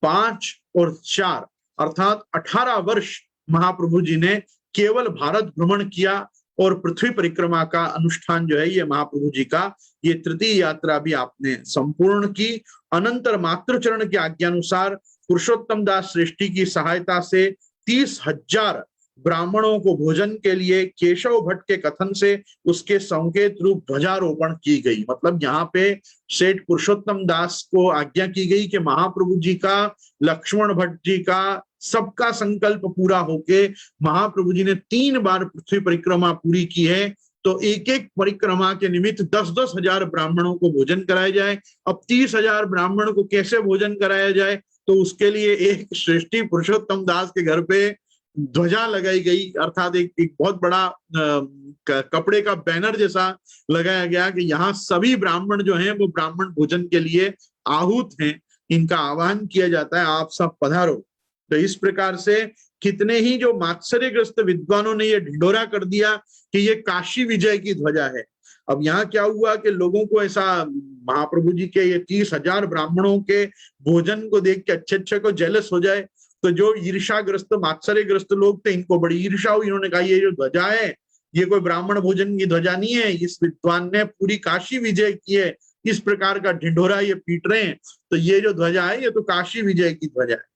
5 और 4 अर्थात 18 वर्ष महाप्रभु जी ने केवल भारत भ्रमण किया और पृथ्वी परिक्रमा का अनुष्ठान जो है ये महाप्रभु जी का ये तृतीय यात्रा भी आपने संपूर्ण की। अनंतर मातृचरण की आज्ञानुसार पुरुषोत्तम दास श्रेष्ठी की सहायता से 30,000 ब्राह्मणों को भोजन के लिए केशव भट्ट के कथन से उसके संकेत रूप ध्वजारोपण की गई। मतलब यहाँ पे सेठ पुरुषोत्तम दास को आज्ञा की गई कि महाप्रभु जी का, लक्ष्मण भट्ट जी का, सबका संकल्प पूरा होके महाप्रभु जी ने 3 बार पृथ्वी परिक्रमा पूरी की है, तो एक एक परिक्रमा के निमित्त 10-10 हजार ब्राह्मणों को भोजन कराया जाए। अब 30,000 ब्राह्मण को कैसे भोजन कराया जाए, तो उसके लिए एक श्रेष्ठी पुरुषोत्तम दास के घर पे ध्वजा लगाई गई, अर्थात एक बहुत बड़ा कपड़े का बैनर जैसा लगाया गया कि यहाँ सभी ब्राह्मण जो हैं वो ब्राह्मण भोजन के लिए आहूत हैं, इनका आह्वान किया जाता है, आप सब पधारो। तो इस प्रकार से कितने ही जो मात्सर्यग्रस्त विद्वानों ने ये ढिंढोरा कर दिया कि ये काशी विजय की ध्वजा है। अब यहाँ क्या हुआ कि लोगों को ऐसा महाप्रभु जी के ये 30,000 ब्राह्मणों के भोजन को देख के अच्छे को जेलस हो जाए। तो जो ईर्षाग्रस्त मात्सर्यग्रस्त लोग थे, इनको बड़ी ईर्षा हुई। इन्होंने कहा ये जो ध्वजा है ये कोई ब्राह्मण भोजन की ध्वजा नहीं है, इस विद्वान ने पूरी काशी विजय की है, इस प्रकार का ढिंढोरा ये पीट रहे हैं, तो ये जो ध्वजा है ये तो काशी विजय की ध्वजा है।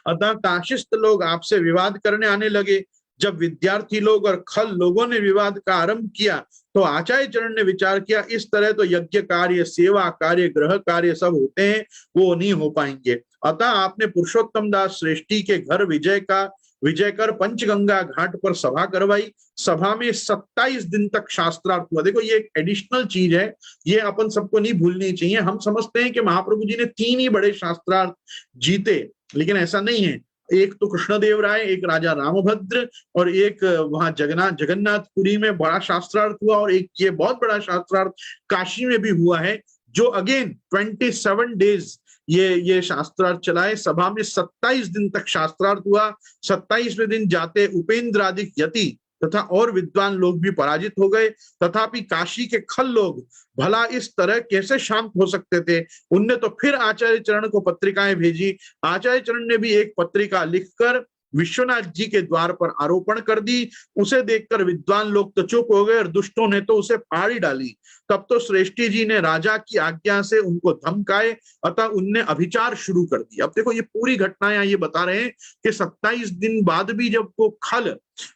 अतः काशिस्थ लोग आपसे विवाद करने आने लगे। जब विद्यार्थी लोग और खल लोगों ने विवाद का आरंभ किया तो आचार्य चरण ने विचार किया, इस तरह तो यज्ञ कार्य, सेवा कार्य, ग्रह कार्य सब होते हैं, वो नहीं हो पाएंगे। अतः आपने पुरुषोत्तम दास श्रेष्ठी के घर विजय कर पंचगंगा घाट पर सभा करवाई। सभा में 27 दिन तक शास्त्रार्थ हुआ। देखो ये एक एडिशनल चीज है, ये अपन सबको नहीं भूलनी चाहिए। हम समझते हैं कि महाप्रभु जी ने 3 ही बड़े शास्त्रार्थ जीते, लेकिन ऐसा नहीं है। एक तो कृष्णदेव राय, एक राजा रामभद्र और एक वहां जगन्नाथपुरी में बड़ा शास्त्रार्थ हुआ, और एक ये बहुत बड़ा शास्त्रार्थ काशी में भी हुआ है, जो अगेन 27 डेज ये शास्त्रार्थ चलाए। सभा में 27 दिन तक शास्त्रार्थ हुआ। 27वें दिन जाते उपेंद्रादिक यति तथा और विद्वान लोग भी पराजित हो गए। तथापि काशी के खल लोग भला इस तरह कैसे शांत हो सकते थे। उनने तो फिर आचार्य चरण को पत्रिकाएं भेजी। आचार्य चरण ने भी एक पत्रिका लिखकर विश्वनाथ जी के द्वार पर आरोपण कर दी। उसे देखकर विद्वान लोग तो चुप हो गए और दुष्टों ने तो उसे फाड़ी डाली। तब तो श्रेष्ठी जी ने राजा की आज्ञा से उनको धमकाए, अतः उनने अभिचार शुरू कर दिया। अब देखो ये पूरी घटना ये बता रहे हैं कि 27 दिन बाद भी जब वो खल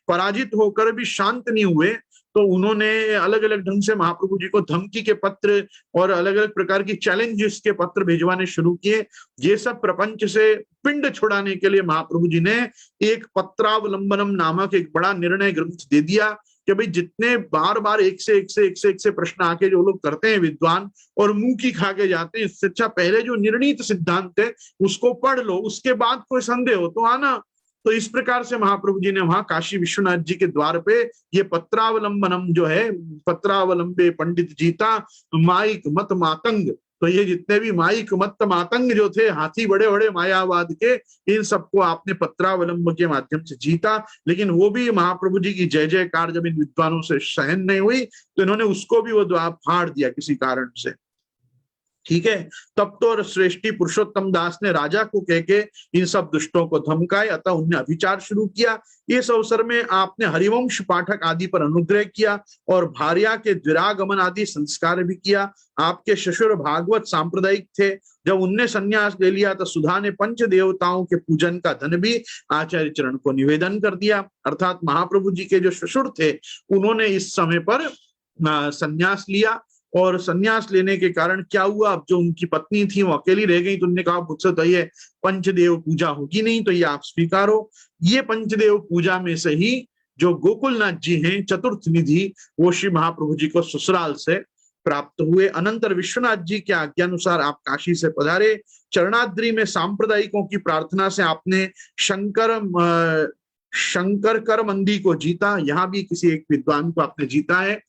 पराजित होकर भी शांत नहीं हुए, तो उन्होंने अलग अलग ढंग से महाप्रभु जी को धमकी के पत्र और अलग अलग प्रकार की चैलेंजेस के पत्र भिजवाने शुरू किए। ये सब प्रपंच से पिंड छुड़ाने के लिए महाप्रभु जी ने एक पत्रावलंबनम नामक एक बड़ा निर्णय ग्रंथ दे दिया कि भाई जितने बार बार एक से प्रश्न आके जो लोग करते हैं विद्वान और मुंह की खा के जाते हैं, इससे अच्छा पहले जो निर्णीत सिद्धांत है उसको पढ़ लो, उसके बाद कोई संदेह हो तो आना। तो इस प्रकार से महाप्रभु जी ने वहां काशी विश्वनाथ जी के द्वार पे ये पत्रावलंबनम जो है, पत्रावलंबे पंडित जीता माइक मत मातंग, तो ये जितने भी माइक मत मातंग जो थे, हाथी बड़े बड़े मायावाद के, इन सबको आपने पत्रावलंब के माध्यम से जीता। लेकिन वो भी महाप्रभु जी की जय जयकार जब इन विद्वानों से सहन नहीं हुई तो इन्होंने उसको भी वो द्वार फाड़ दिया किसी कारण से। ठीक है, तब तो श्रेष्ठी पुरुषोत्तम दास ने राजा को कह के इन सब दुष्टों को धमकाए, अतः उन्हें अभिचार शुरू किया। इस अवसर में आपने हरिवंश पाठक आदि पर अनुग्रह किया और भार्या के द्विरागमन आदि संस्कार भी किया। आपके ससुर भागवत सांप्रदायिक थे, जब उनने संन्यास ले लिया तो सुधा ने पंच देवताओं के पूजन का धन भी आचार्य चरण को निवेदन कर दिया। अर्थात महाप्रभु जी के जो ससुर थे उन्होंने इस समय पर संन्यास लिया, और संन्यास लेने के कारण क्या हुआ, अब जो उनकी पत्नी थी वो अकेली रह गई, तो उन्होंने कहा मुझसे तो ये पंचदेव पूजा होगी नहीं, तो ये आप स्वीकारो। ये पंचदेव पूजा में से ही जो गोकुलनाथ जी हैं चतुर्थ निधि, वो श्री महाप्रभु जी को ससुराल से प्राप्त हुए। अनंतर विश्वनाथ जी के आज्ञानुसार आप काशी से पधारे। चरणाद्रि में सांप्रदायिकों की प्रार्थना से आपने शंकर कर मंदी को जीता, यहाँ भी किसी एक विद्वान को आपने जीता है।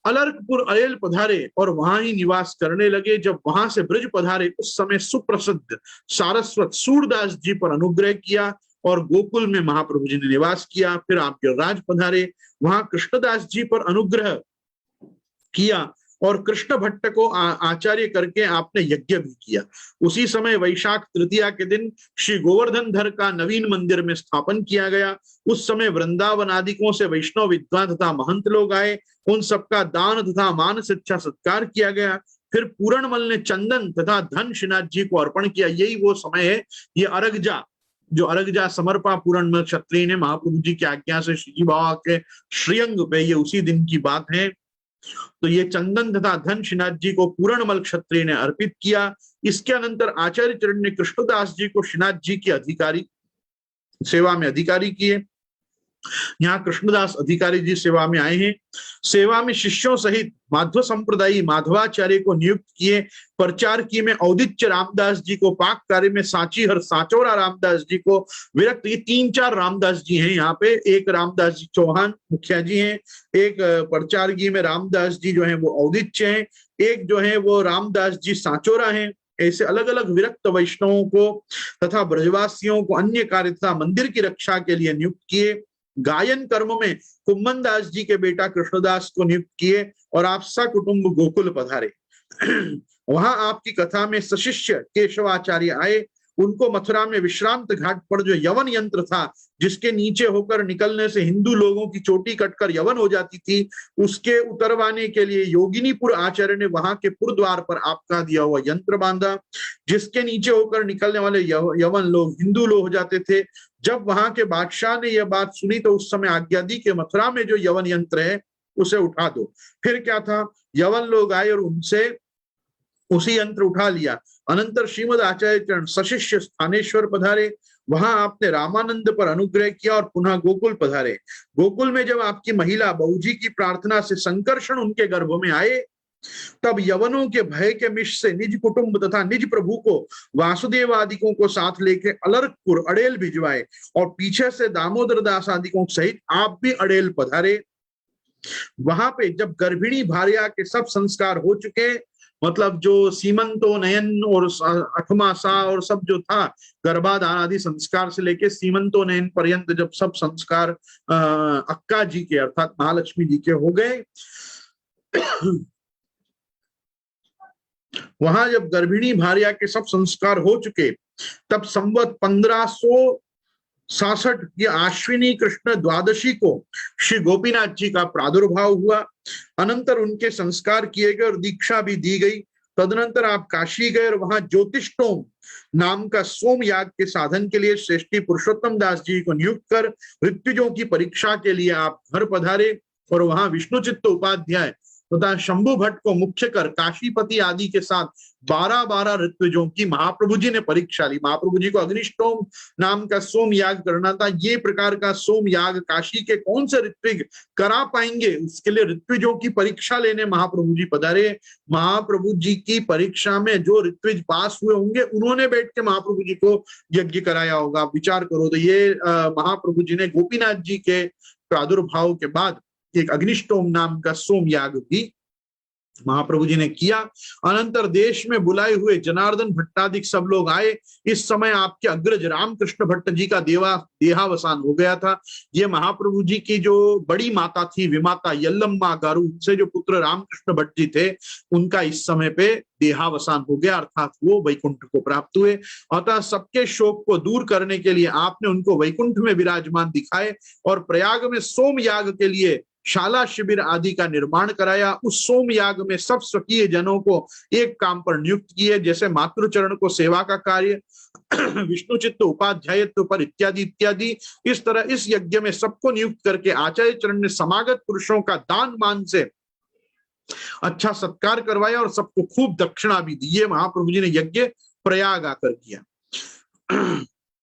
अलर्कपुर अयल पधारे और वहां ही निवास करने लगे। जब वहां से ब्रज पधारे उस समय सुप्रसिद्ध सारस्वत सूरदास जी पर अनुग्रह किया और गोकुल में महाप्रभु जी ने निवास किया। फिर आप गिरिराज पधारे, वहां कृष्णदास जी पर अनुग्रह किया और कृष्ण भट्ट को आचार्य करके आपने यज्ञ भी किया। उसी समय वैशाख तृतीया के दिन श्री गोवर्धन धर का नवीन मंदिर में स्थापन किया गया। उस समय वृंदावन आदिकों से वैष्णव विद्वान तथा महंत लोग आए, उन सबका दान तथा मान से अच्छा सत्कार किया गया। फिर पूरणमल ने चंदन तथा धन श्रीनाथ जी को अर्पण किया। यही वो समय है, ये अरगजा जो अरगजा समर्पा पूरणमल क्षत्रिय ने महाप्रभु जी की आज्ञा से श्री बाबा के श्रीअंग पे, ये उसी दिन की बात है। तो ये चंदन तथा धन श्रीनाथ जी को पूरणमल क्षत्रिय ने अर्पित किया। इसके अनंतर आचार्य चरण ने कृष्णदास जी को श्रीनाथ जी की अधिकारी सेवा में अधिकारी किए। यहाँ कृष्णदास अधिकारी जी सेवा में आए हैं। सेवा में शिष्यों सहित माधव संप्रदायी माधवाचार्य को नियुक्त किए। प्रचार की में औदिच्य रामदास जी को, पाक कार्य में साचीहर साचौरा रामदास जी को विरक्त। ये 3-4 रामदास जी हैं यहाँ पे। एक रामदास जी चौहान मुखिया जी हैं, एक प्रचारगी में रामदास जी जो है वो औदिच्य हैं, एक जो है वो रामदास जी साचौरा हैं। ऐसे अलग अलग विरक्त वैष्णवों को तथा ब्रजवासियों को अन्य कार्य तथा मंदिर की रक्षा के लिए नियुक्त किए। गायन कर्म में कुम्मन दास जी के बेटा कृष्णदास को नियुक्त किए और आप सकुटुंब गोकुल पधारे। वहां आपकी कथा में सशिष्य केशवाचार्य आए। उनको मथुरा में विश्रांत घाट पर जो यवन यंत्र था, जिसके नीचे होकर निकलने से हिंदू लोगों की चोटी कटकर यवन हो जाती थी, उसके उतरवाने के लिए योगिनीपुर आचार्य ने वहां के पुरद्वार पर आपका दिया हुआ यंत्र बांधा, जिसके नीचे होकर निकलने वाले यवन लोग हिंदू लोग हो जाते थे। जब वहां के बादशाह ने यह बात सुनी तो उस समय आज्ञा दी कि मथुरा में जो यवन यंत्र है उसे उठा दो। फिर क्या था, यवन लोग आए और उनसे उसी यंत्र उठा लिया। अनंतर श्रीमद आचार्य चरण सशिष्य स्थानेश्वर पधारे। वहां आपने रामानंद पर अनुग्रह किया और पुनः गोकुल पधारे। गोकुल में जब आपकी महिला बहुजी की प्रार्थना से संकर्षण उनके गर्भ में आए, तब यवनों के भय के मिश से निज कुटुंब तथा निज प्रभु को वासुदेव आदिकों को साथ लेके अलर्कपुर अड़ेल भिजवाए और पीछे से दामोदर दास आदिकों सहित आप भी अड़ेल पधारे। वहां पे जब गर्भिणी भार्या के सब संस्कार हो चुके, मतलब जो सीमंतो नयन और 8वां सा और सब जो था गर्भाधान आदि संस्कार से लेके सीमंतो नयन पर्यंत जब सब संस्कार अक्का जी के अर्थात महालक्ष्मी जी के हो गए, वहां जब गर्भिणी भार्या के सब संस्कार हो चुके, तब संवत 1567 की आश्विनी कृष्ण द्वादशी को श्री गोपीनाथ जी का प्रादुर्भाव हुआ। अनंतर उनके संस्कार किए गए और दीक्षा भी दी गई। तदनंतर आप काशी गए और वहां ज्योतिष्टोम नाम का सोम याग के साधन के लिए श्रेष्ठी पुरुषोत्तम दास जी को नियुक्त कर ऋत्विजों की परीक्षा के लिए आप घर पधारे। और वहां विष्णु चित्त उपाध्याय तथा शंभु भट्ट को मुख्य कर काशीपति आदि के साथ 12-12 ऋत्विजों की महाप्रभु जी ने परीक्षा ली। महाप्रभु जी को अग्निष्टोम नाम का सोम याग करना था। ये प्रकार का सोम याग काशी के कौन से ऋत्विज करा पाएंगे, उसके लिए ऋत्विजों की परीक्षा लेने महाप्रभु जी पधारे। महाप्रभु जी की परीक्षा में जो ऋत्विज पास हुए होंगे उन्होंने बैठ के महाप्रभु जी को यज्ञ कराया होगा। विचार करो तो ये महाप्रभु जी ने गोपीनाथ जी के प्रादुर्भाव के बाद एक अग्निष्टोम नाम का सोम याग भी महाप्रभु जी ने किया। अनंतर देश में बुलाए हुए जनार्दन भट्टादिक सब लोग आए। इस समय आपके अग्रज रामकृष्ण भट्ट जी का देहावसान हो गया था। ये महाप्रभु जी की जो बड़ी माता थी विमाता यल्लम्मा गारू, से जो पुत्र रामकृष्ण भट्ट जी थे, उनका इस समय पे देहावसान हो गया, अर्थात वो वैकुंठ को प्राप्त हुए। अतः सबके शोक को दूर करने के लिए आपने उनको वैकुंठ में विराजमान दिखाए और प्रयाग में सोम याग के लिए शाला शिविर आदि का निर्माण कराया। उस सोम याग में सब स्वकीय जनों को एक काम पर नियुक्त किए, जैसे मातृचरण को सेवा का कार्य, विष्णु चित्त उपाध्यायत्व पर इत्यादि इत्यादि। इस तरह इस यज्ञ में सबको नियुक्त करके आचार्य चरण ने समागत पुरुषों का दान मान से अच्छा सत्कार करवाया और सबको खूब दक्षिणा भी दी। ये महाप्रभु जी ने यज्ञ प्रयाग आकर किया।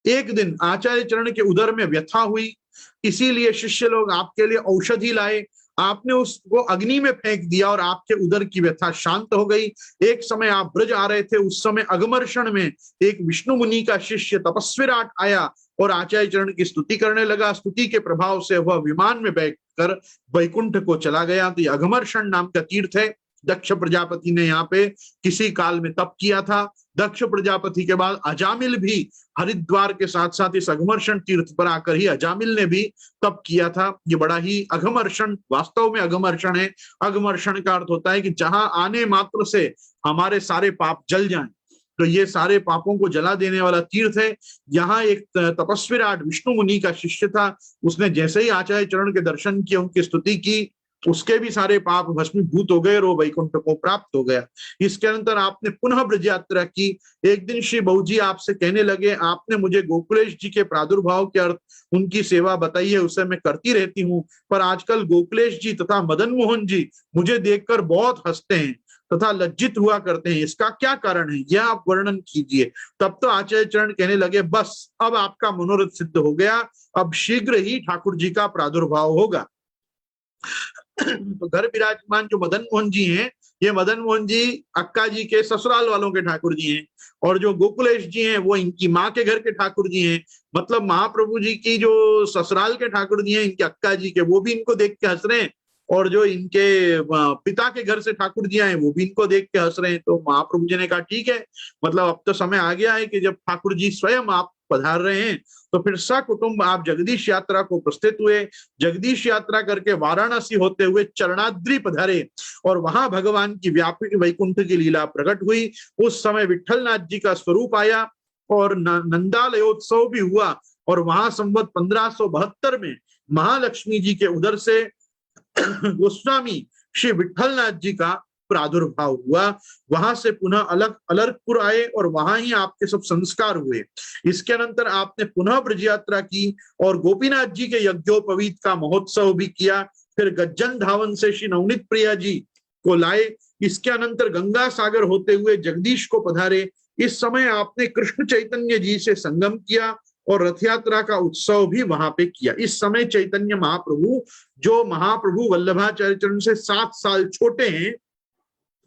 एक दिन आचार्य चरण के उदर में व्यथा हुई, इसीलिए शिष्य लोग आपके लिए औषधि लाए। आपने उसको अग्नि में फेंक दिया और आपके उदर की व्यथा शांत हो गई। एक समय आप ब्रज आ रहे थे, उस समय अगमर्षण में एक विष्णु मुनि का शिष्य तपस्विराट आया और आचार्य चरण की स्तुति करने लगा। स्तुति के प्रभाव से वह विमान में बैठकर वैकुंठ को चला गया। तो अगमर्षण नाम का तीर्थ है। दक्ष प्रजापति ने यहाँ पे किसी काल में तप किया था। दक्ष प्रजापति के बाद अजामिल भी हरिद्वार के साथ साथ इस अघमर्षण तीर्थ पर आकर ही अजामिल ने भी तप किया था। ये बड़ा ही अघमर्षण, वास्तव में अघमर्षण है। अघमर्षण का अर्थ होता है कि जहां आने मात्र से हमारे सारे पाप जल जाएं, तो ये सारे पापों को जला देने वाला तीर्थ है। यहाँ एक तपस्विराट विष्णु मुनि का शिष्य था, उसने जैसे ही आचार्य चरण के दर्शन किए, उनकी स्तुति की, उसके भी सारे पाप भस्मीभूत हो गए और वो वैकुंठ को प्राप्त हो गया। इसके अंतर आपने पुनः ब्रज यात्रा की। एक दिन श्री बहू जी आपसे कहने लगे, आपने मुझे गोकुलेश जी के प्रादुर्भाव के अर्थ उनकी सेवा बताई है, उसे मैं करती रहती हूँ, पर आजकल गोकुलेश जी तथा मदन मोहन जी मुझे देखकर बहुत हंसते हैं तथा लज्जित हुआ करते हैं, इसका क्या कारण है, यह आप वर्णन कीजिए। तब तो आचार्य चरण कहने लगे, बस अब आपका मनोरथ सिद्ध हो गया, अब शीघ्र ही ठाकुर जी का प्रादुर्भाव होगा। तो घर विराजमान जो मदन मोहन जी हैं, ये मदन मोहन जी अक्का जी के ससुराल वालों के ठाकुर जी हैं, और जो गोकुलेश जी हैं वो इनकी माँ के घर के ठाकुर जी हैं। मतलब महाप्रभु जी की जो ससुराल के ठाकुर जी हैं, इनके अक्का जी के, वो भी इनको देख के हंस रहे हैं, और जो इनके पिता के घर से ठाकुर जी आए वो भी इनको देख के हंस रहे हैं। तो महाप्रभु जी ने कहा, ठीक है, मतलब अब तो समय आ गया है कि जब ठाकुर जी स्वयं आप पधार रहे हैं, तो फिर सकुटुंब आप जगदीश यात्रा को प्रस्थित हुए। जगदीश यात्रा करके वाराणसी होते हुए चरणाद्रि पधारे और वहां भगवान की व्यापक वैकुंठ की लीला प्रकट हुई। उस समय विठलनाथ जी का स्वरूप आया और नंदालयोत्सव भी हुआ, और वहां संवत 1572 में महालक्ष्मी जी के उदर से गोस्वामी श्री विठलनाथ जी का प्रादुर्भाव हुआ। वहां से पुनः अलर्कपुर आए और वहां ही आपके सब संस्कार हुए। इसके अनंतर आपने पुनः ब्रज यात्रा की और गोपीनाथ जी के यज्ञोपवीत का महोत्सव भी किया। फिर गज्जन धावन से श्री नवनीत प्रिया जी को लाए। इसके अनंतर गंगा सागर होते हुए जगदीश को पधारे। इस समय आपने कृष्ण चैतन्य जी से संगम किया और रथ यात्रा का उत्सव भी वहां पे किया। इस समय चैतन्य महाप्रभु, जो महाप्रभु वल्लभाचार्य चरण से 7 साल छोटे हैं,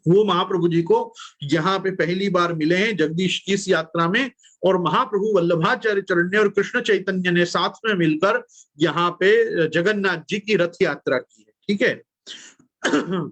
वो महाप्रभु जी को यहाँ पे पहली बार मिले हैं जगदीश की इस यात्रा में, और महाप्रभु वल्लभाचार्य चरण ने और कृष्ण चैतन्य ने साथ में मिलकर यहाँ पे जगन्नाथ जी की रथ यात्रा की है। ठीक है।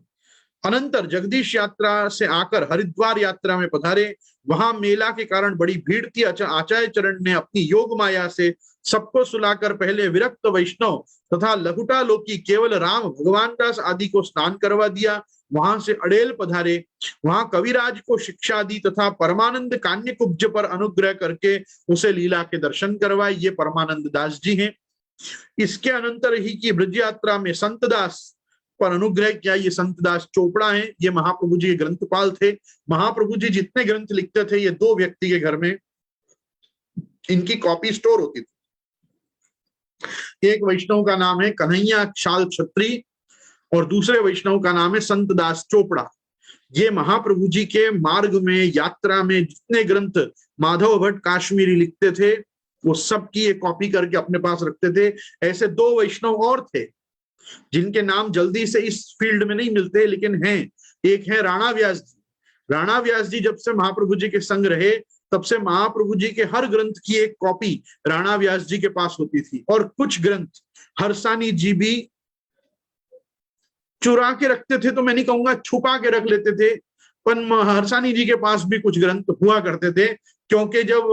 अनंतर जगदीश यात्रा से आकर हरिद्वार यात्रा में पधारे। वहां मेला के कारण बड़ी भीड़ थी। आचार्य चरण ने अपनी योग माया से सबको सुलाकर पहले विरक्त वैष्णव तथा लघुटा लोकी केवल राम भगवान दास आदि को स्नान करवा दिया। वहां से अड़ेल पधारे। वहां कविराज को शिक्षा दी तथा परमानंद कान्य कुब्ज पर अनुग्रह करके उसे लीला के दर्शन करवाए। ये परमानंद दास जी हैं। इसके अनंतर ही की ब्रज यात्रा में संतदास पर अनुग्रह किया। ये संतदास चोपड़ा हैं, ये महाप्रभु जी के ग्रंथपाल थे। महाप्रभु जी जितने ग्रंथ लिखते थे, ये 2 व्यक्ति के घर में इनकी कॉपी स्टोर होती थी। एक वैष्णव का नाम है कन्हैया क्षाल क्षत्री, और दूसरे वैष्णव का नाम है संत दास चोपड़ा। ये महाप्रभु जी के मार्ग में, यात्रा में जितने ग्रंथ माधव भट्ट काश्मीरी लिखते थे वो सब की एक कॉपी करके अपने पास रखते थे। ऐसे दो वैष्णव और थे जिनके नाम जल्दी से इस फील्ड में नहीं मिलते लेकिन हैं। एक है राणा व्यास जी। राणा व्यास जी जब से महाप्रभु जी के संग रहे तब से महाप्रभु जी के हर ग्रंथ की एक कॉपी राणा व्यास जी के पास होती थी। और कुछ ग्रंथ हरसानी जी भी चुरा के रखते थे, तो मैं नहीं कहूंगा छुपा के रख लेते थे, पर हरसानी जी के पास भी कुछ ग्रंथ हुआ करते थे। क्योंकि जब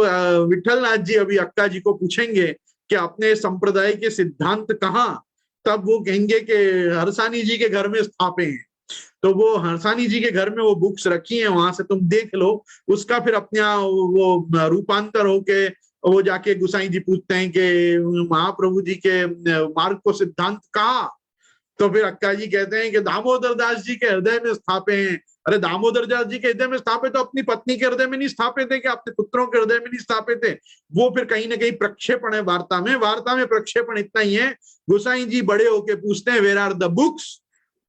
विठल नाथ जी अभी अक्का जी को पूछेंगे कि अपने संप्रदाय के सिद्धांत कहाँ, तब वो कहेंगे कि हरसानी जी के घर में स्थापे हैं। तो वो हरसानी जी के घर में वो बुक्स रखी हैं, वहां से तुम देख लो। उसका फिर अपने वो रूपांतर होके वो जाके गुसाई जी पूछते हैं कि महाप्रभु जी के मार्ग को सिद्धांत कहा, तो फिर अक्का जी कहते हैं कि दामोदर दास जी के हृदय में स्थापे हैं। अरे दामोदर दास जी के हृदय में स्थापित तो अपनी पत्नी के हृदय में नहीं स्थापित थे, कि अपने पुत्रों के हृदय में नहीं स्थापित थे। वो फिर कहीं ना कहीं प्रक्षेपण है वार्ता में। वार्ता में प्रक्षेपण इतना ही है, गुसाई जी बड़े होके पूछते हैं वेयर आर द बुक्स,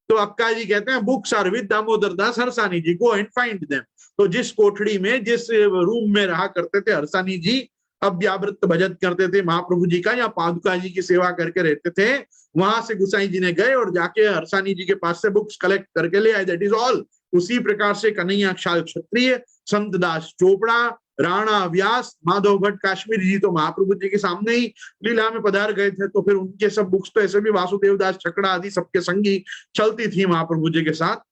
तो अक्का जी कहते हैं books are with Damodar Das Harsani ji, go and find them. तो जिस कोठड़ी में, जिस रूम में रहा करते थे हरसानी जी, अब व्यावृत भजन करते थे महाप्रभु जी का या पादुका जी की सेवा करके रहते थे, वहां से गुसाई जी ने गए और जाके हरसानी जी के पास से बुक्स कलेक्ट करके ले आए। That is all. उसी प्रकार से कन्हैया क्षाल क्षत्रिय, संत दास चोपड़ा, राणा व्यास, माधव भट्ट काश्मीरी जी तो महाप्रभु जी के सामने ही लीला में पधार गए थे, तो फिर उनके सब बुक्स तो ऐसे भी वासुदेव दास छकड़ा आदि सबके संगी चलती थी महाप्रभु जी के साथ।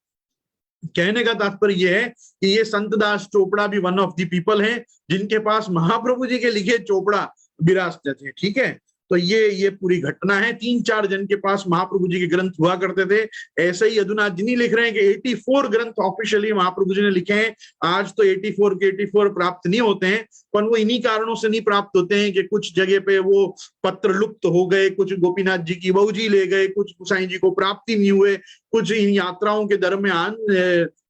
कहने का तात्पर्य यह है कि ये संत दास चोपड़ा भी वन ऑफ द पीपल हैं जिनके पास महाप्रभु जी के लिखे चोपड़ा विराजते थे। ठीक है, तो ये पूरी घटना है। 3-4 जन के पास महाप्रभु जी के ग्रंथ हुआ करते थे। ऐसे ही यदुनाथ जी नहीं लिख रहे हैं कि 84 ग्रंथ ऑफिशियली महाप्रभु जी ने लिखे हैं। आज तो 84 के 84 प्राप्त नहीं होते हैं, पर वो इन्हीं कारणों से नहीं प्राप्त होते हैं कि कुछ जगह पे वो पत्र लुप्त हो गए, कुछ गोपीनाथ जी की बहू जी ले गए, कुछ गुसाई जी को प्राप्ति नहीं हुए, कुछ इन यात्राओं के दरमियान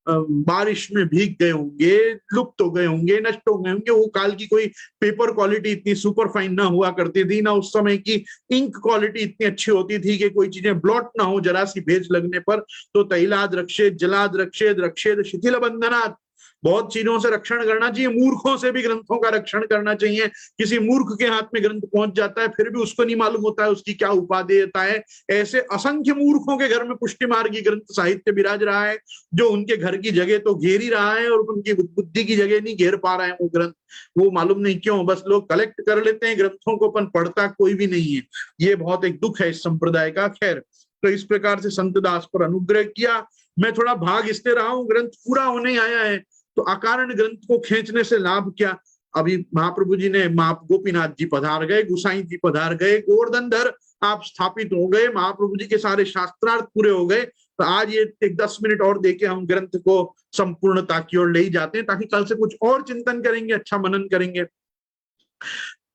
बारिश में भीग गए होंगे, लुप्त हो गए होंगे, नष्ट हो गए होंगे। वो काल की कोई पेपर क्वालिटी इतनी सुपर फाइन ना हुआ करती थी, ना उस समय की इंक क्वालिटी इतनी अच्छी होती थी कि कोई चीजें ब्लॉट ना हो जरा सी भेज लगने पर। तो तैलाद रक्षेद, जलाद रक्षेद, रक्षेद शिथिल बंधनात्, बहुत चीजों से रक्षण करना चाहिए। मूर्खों से भी ग्रंथों का रक्षण करना चाहिए। किसी मूर्ख के हाथ में ग्रंथ पहुंच जाता है फिर भी उसको नहीं मालूम होता है उसकी क्या उपादेयता है। ऐसे असंख्य मूर्खों के घर में पुष्टि मार्गी ग्रंथ साहित्य विराज रहा है, जो उनके घर की जगह तो घेर ही रहा है और उनकी बुद्धि की जगह नहीं घेर पा रहे हैं वो ग्रंथ। वो मालूम नहीं क्यों, बस लोग कलेक्ट कर लेते हैं ग्रंथों को, अपन पढ़ता कोई भी नहीं है। ये बहुत एक दुख है इस संप्रदाय का। खैर, तो इस प्रकार से संत दास पर अनुग्रह किया। मैं थोड़ा भाग इसलिए रहा हूं, ग्रंथ पूरा होने आया है, तो अकारण ग्रंथ को खींचने से लाभ क्या। अभी महाप्रभु जी ने गोपीनाथ जी पधार गए, गुसाई जी पधार गए, गोवर्धनधर आप स्थापित हो गए, महाप्रभु जी के सारे शास्त्रार्थ पूरे हो गए। तो आज ये 10 मिनट और देके हम ग्रंथ को संपूर्णता की ओर ले ही जाते हैं, ताकि कल से कुछ और चिंतन करेंगे, अच्छा मनन करेंगे।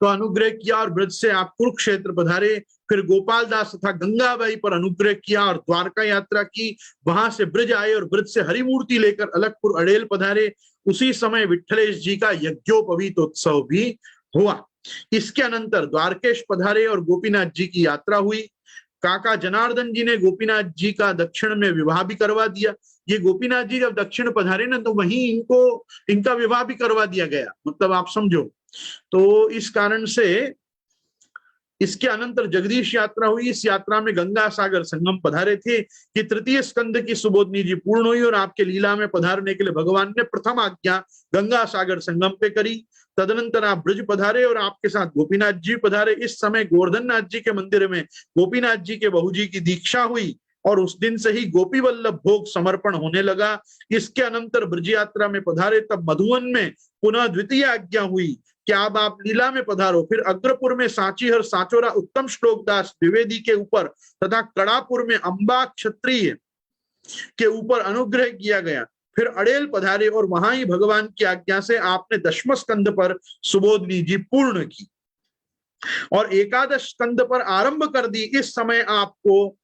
तो अनुग्रह किया और ब्रज से आप कुरुक्षेत्र पधारे। फिर गोपाल दास तथा गंगाबाई पर अनुग्रह किया और द्वारका यात्रा की। वहां से ब्रज आए और ब्रज से हरिमूर्ति लेकर अलगपुर अड़ेल पधारे। उसी समय विठलेश जी का यज्ञोपवीत उत्सव भी हुआ। इसके अनंतर द्वारकेश पधारे और गोपीनाथ जी की यात्रा हुई। काका जनार्दन जी ने गोपीनाथ जी का दक्षिण में विवाह भी करवा दिया। ये गोपीनाथ जी जब दक्षिण पधारे ना, तो वहीं इनका विवाह भी करवा दिया गया, मतलब आप समझो। तो इस कारण से इसके अनंतर जगदीश यात्रा हुई। इस यात्रा में गंगा सागर संगम पधारे थे कि तृतीय स्कंद की सुबोधनी जी पूर्ण हुई और आपके लीला में पधारने के लिए भगवान ने प्रथम आज्ञा गंगा सागर संगम पे करी। तदनंतर आप ब्रज पधारे और आपके साथ गोपीनाथ जी पधारे। इस समय गोवर्धन नाथ जी के मंदिर में गोपीनाथ जी के बहू जी की दीक्षा हुई और उस दिन से ही गोपी वल्लभ भोग समर्पण होने लगा। इसके अनंतर ब्रज यात्रा में पधारे, तब मधुवन में पुनः द्वितीय आज्ञा हुई कि अब आप लीला में पधारो। फिर अग्रपुर में सांचीहर साचोरा उत्तम श्लोक दास द्विवेदी के ऊपर तथा कड़ापुर में अंबा क्षत्रिय के ऊपर अनुग्रह किया गया। फिर अड़ेल पधारे और वहां ही भगवान की आज्ञा से आपने दशम स्कंद पर सुबोधनी जी पूर्ण की और एकादश स्कंद पर आरंभ कर दी। इस समय आपको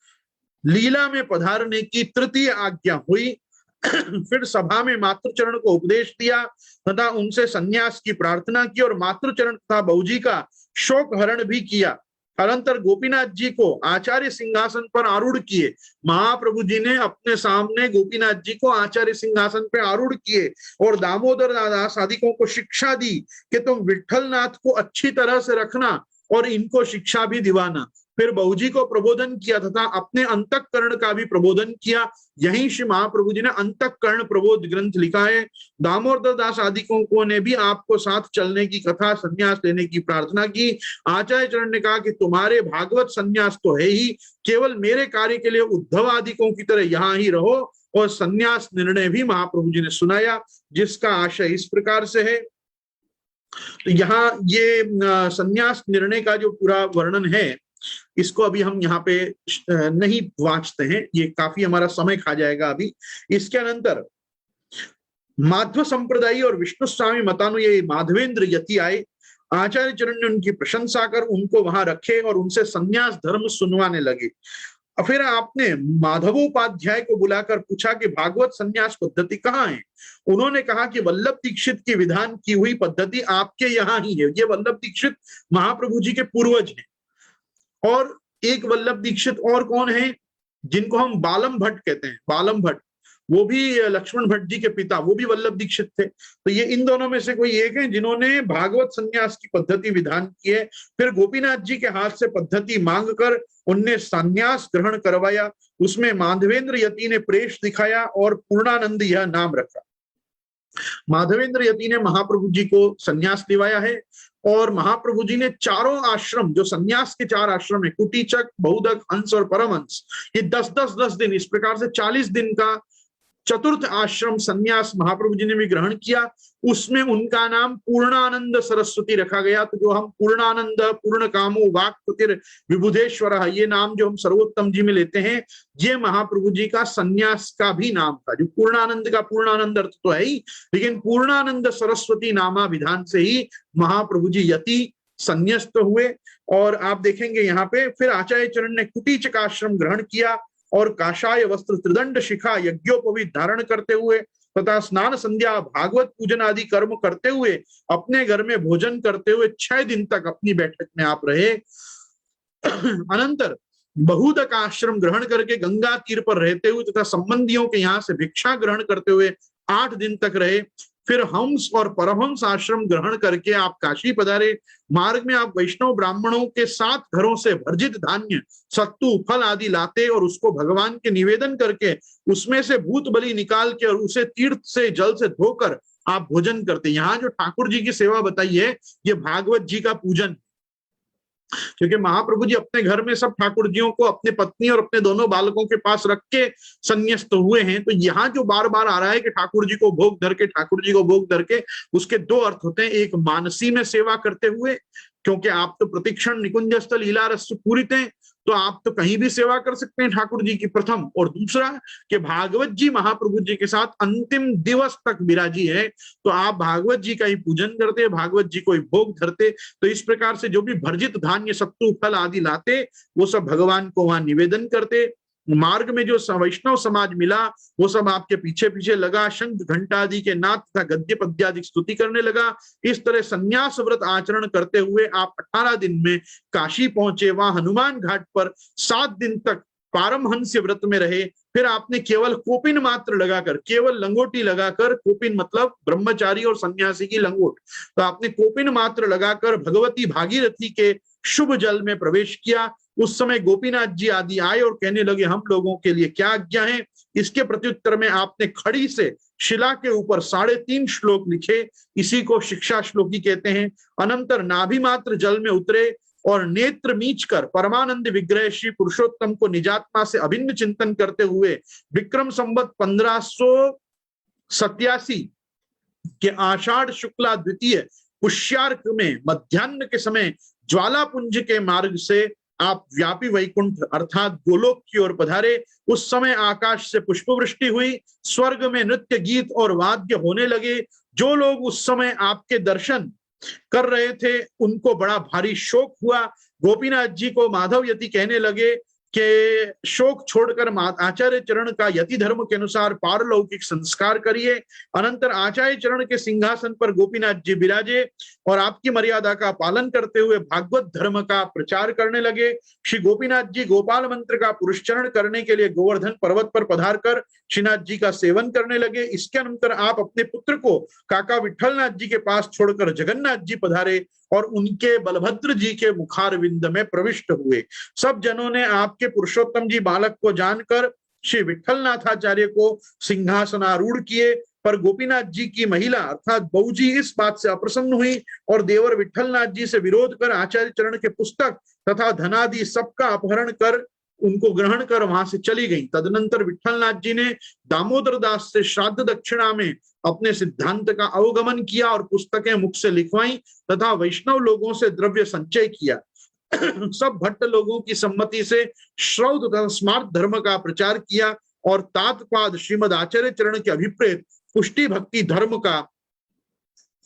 लीला में पधारने की तृतीय आज्ञा हुई। फिर सभा में मातृचरण को उपदेश दिया तथा उनसे संन्यास की प्रार्थना की और मातृचरण तथा बहूजी का शोक हरण भी किया। अनंतर गोपीनाथ जी को आचार्य सिंहासन पर आरूढ़ किए। महाप्रभु जी ने अपने सामने गोपीनाथ जी को आचार्य सिंहासन पर आरूढ़ किए और दामोदर दास आदिकों को शिक्षा दी कि तुम विठल नाथ को अच्छी तरह से रखना और इनको शिक्षा भी दिवाना। फिर बहुजी को प्रबोधन किया तथा अपने अंतःकरण का भी प्रबोधन किया। यही श्री महाप्रभु जी ने अंतःकरण प्रबोध ग्रंथ लिखा है। दामोदर दास आदिकों ने भी आपको साथ चलने की कथा, संन्यास लेने की प्रार्थना की। आचार्य चरण ने कहा कि तुम्हारे भागवत संन्यास तो है ही, केवल मेरे कार्य के लिए उद्धव आदिकों की तरह यहाँ ही रहो। और संन्यास निर्णय भी महाप्रभु जी ने सुनाया, जिसका आशय इस प्रकार से है। तो यहाँ ये संन्यास निर्णय का जो पूरा वर्णन है, इसको अभी हम यहाँ पे नहीं वांचते हैं, ये काफी हमारा समय खा जाएगा अभी। इसके अनंतर माध्व संप्रदायी और विष्णु स्वामी मतानुयायी माधवेंद्र यति आए। आचार्य चरण ने उनकी प्रशंसा कर उनको वहां रखे और उनसे संन्यास धर्म सुनवाने लगे। फिर आपने माधवोपाध्याय को बुलाकर पूछा कि भागवत संन्यास पद्धति कहाँ है। उन्होंने कहा कि वल्लभ दीक्षित की विधान की हुई पद्धति आपके यहाँ ही है। ये वल्लभ दीक्षित महाप्रभु जी के पूर्वज हैं। और एक वल्लभ दीक्षित और कौन है, जिनको हम बालम भट्ट कहते हैं, बालम भट्ट, वो भी लक्ष्मण भट्ट जी के पिता, वो भी वल्लभ दीक्षित थे। तो ये इन दोनों में से कोई एक है जिन्होंने भागवत संन्यास की पद्धति विधान की है। फिर गोपीनाथ जी के हाथ से पद्धति मांगकर उनने संन्यास ग्रहण करवाया। उसमें माधवेंद्र यति ने प्रेष दिखाया और पूर्णानंद यह नाम रखा। माधवेंद्र यति ने महाप्रभु जी को संन्यास दिवाया है। और महाप्रभु जी ने चारों आश्रम, जो संन्यास के 4 आश्रम है, कुटीचक, बहुदक, हंस और परमहंस, ये 10-10 दिन, इस प्रकार से 40 दिन का चतुर्थ आश्रम संन्यास महाप्रभु जी ने भी ग्रहण किया। उसमें उनका नाम पूर्णानंद सरस्वती रखा गया। तो जो हम पूर्णानंद, पूर्ण कामो वाक्पतिर विबुधेश्वर, ये नाम जो हम सर्वोत्तम जी में लेते हैं, ये महाप्रभु जी का संन्यास का भी नाम था। जो पूर्णानंद का पूर्णानंद अर्थ तो है ही, लेकिन पूर्णानंद सरस्वती नामा विधान से ही महाप्रभु जी यति संन्यस्त हुए। और आप देखेंगे यहाँ पे फिर आचार्य चरण ने कुटीचक आश्रम ग्रहण किया और काशाय वस्त्र, त्रिदंड शिखा, यज्ञोपवीत धारण करते हुए तथा स्नान संध्या, भागवत पूजन आदि कर्म करते हुए अपने घर में भोजन करते हुए 6 दिन तक अपनी बैठक में आप रहे। अनंतर बहुदक आश्रम ग्रहण करके गंगा तीर पर रहते हुए तथा संबंधियों के यहाँ से भिक्षा ग्रहण करते हुए 8 दिन तक रहे। फिर हंस और परमहंस आश्रम ग्रहण करके आप काशी पधारे। मार्ग में आप वैष्णव ब्राह्मणों के 7 घरों से वर्जित धान्य, सत्तू, फल आदि लाते और उसको भगवान के निवेदन करके उसमें से भूत बलि निकाल के और उसे तीर्थ से जल से धोकर आप भोजन करते। यहाँ जो ठाकुर जी की सेवा बताई है, ये भागवत जी का पूजन, क्योंकि महाप्रभु जी अपने घर में सब ठाकुर जियों को अपने पत्नी और अपने दोनों बालकों के पास रख के संन्यस्त हुए हैं। तो यहाँ जो बार बार आ रहा है कि ठाकुर जी को भोग धर के, ठाकुर जी को भोग धर के, उसके 2 अर्थ होते हैं। एक मानसी में सेवा करते हुए, क्योंकि आप तो प्रतिक्षण निकुंजस्थल लीला रस पूरित हैं, तो आप तो कहीं भी सेवा कर सकते हैं ठाकुर जी की, प्रथम। और दूसरा कि भागवत जी महाप्रभु जी के साथ अंतिम दिवस तक विराजी है, तो आप भागवत जी का ही पूजन करते, भागवत जी को ही भोग धरते। तो इस प्रकार से जो भी भर्जित धान्य, सत्तू, फल आदि लाते, वो सब भगवान को वहां निवेदन करते। मार्ग में जो वैष्णव समाज मिला, वो सब आपके पीछे पीछे लगा, शंख घंटा आदि के नाद तथा गद्य पद्यादि स्तुति करने लगा। इस तरह संन्यास व्रत आचरण करते हुए आप 18 दिन में काशी पहुंचे। वहां हनुमान घाट पर 7 दिन तक पारमहंस्य व्रत में रहे। फिर आपने केवल कोपिन मात्र लगाकर, केवल लंगोटी लगाकर, कोपिन मतलब ब्रह्मचारी और सन्यासी की लंगोट, तो आपने कोपिन मात्र लगाकर भगवती भागीरथी के शुभ जल में प्रवेश किया। उस समय गोपीनाथ जी आदि आए और कहने लगे, हम लोगों के लिए क्या आज्ञा है। इसके प्रत्युत्तर में आपने खड़ी से शिला के ऊपर 3.5 श्लोक लिखे, इसी को शिक्षा श्लोकी कहते हैं। अनंतर नाभि मात्र जल में उतरे और नेत्र मीच कर परमानंद विग्रह श्री पुरुषोत्तम को निजात्मा से अभिन्न चिंतन करते हुए विक्रम संवत 1587 के आषाढ़ शुक्ला द्वितीय पुष्यार्क में मध्याह्न के समय ज्वालापुंज के मार्ग से आप व्यापी वैकुंठ अर्थात गोलोक की ओर पधारे। उस समय आकाश से पुष्पवृष्टि हुई, स्वर्ग में नृत्य गीत और वाद्य होने लगे। जो लोग उस समय आपके दर्शन कर रहे थे, उनको बड़ा भारी शोक हुआ। गोपीनाथ जी को माधव यति कहने लगे के शोक छोड़कर आचार्य चरण का यति धर्म के अनुसार पारलौकिक संस्कार करिए। अनंतर आचार्य चरण के सिंहासन पर गोपीनाथ जी विराजे और आपकी मर्यादा का पालन करते हुए भागवत धर्म का प्रचार करने लगे। श्री गोपीनाथ जी गोपाल मंत्र का पुरस्चरण करने के लिए गोवर्धन पर्वत पर पधारकर श्रीनाथ जी का सेवन करने लगे। इसके अनंतर आप अपने पुत्र को काका विठलनाथ जी के पास छोड़कर जगन्नाथ जी पधारे और उनके बलभद्र जी के मुखारविंद में प्रविष्ट हुए। सब जनों ने आपके पुरुषोत्तम जी बालक को जानकर श्री विठलनाथाचार्य को सिंहासनारूढ़ किए, पर गोपीनाथ जी की महिला अर्थात बहू जी इस बात से अप्रसन्न हुई और देवर विठलनाथ जी से विरोध कर आचार्य चरण के पुस्तक तथा धनादि सबका अपहरण कर उनको ग्रहण कर वहां से चली गई। तदनंतर विठलनाथ जी ने दामोदर दास से श्राद्ध दक्षिणा में अपने सिद्धांत का अवगमन किया और पुस्तकें मुख से लिखवाई तथा वैष्णव लोगों से द्रव्य संचय किया। सब भट्ट लोगों की सम्मति से श्रौत तथा स्मार्त धर्म का प्रचार किया और तात्पाद श्रीमद आचार्य चरण के अभिप्रेत पुष्टि भक्ति धर्म का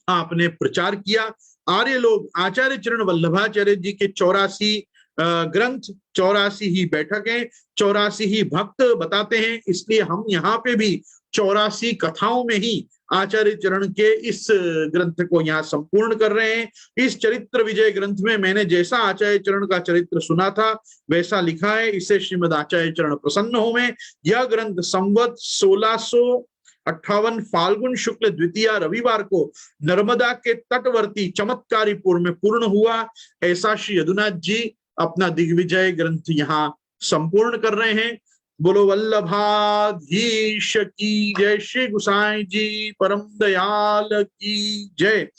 आपने प्रचार किया। आर्य लोग आचार्य चरण वल्लभाचार्य जी के 84 ग्रंथ, 84 ही बैठकें, 84 ही भक्त बताते हैं। इसलिए हम यहाँ पे भी 84 कथाओं में ही आचार्य चरण के इस ग्रंथ को यहाँ संपूर्ण कर रहे हैं। इस चरित्र विजय ग्रंथ में मैंने जैसा आचार्य चरण का चरित्र सुना था वैसा लिखा है। इसे श्रीमद आचार्य चरण प्रसन्न हो में। यह ग्रंथ संवत 1658 फाल्गुन शुक्ल द्वितीया रविवार को नर्मदा के तटवर्ती चमत्कारीपुर में पूर्ण हुआ। ऐसा श्री यदुनाथ जी अपना दिग्विजय ग्रंथ यहाँ संपूर्ण कर रहे हैं। बोलो वल्लभाधीश की जय, श्री गुसाई जी परम दयाल की जय।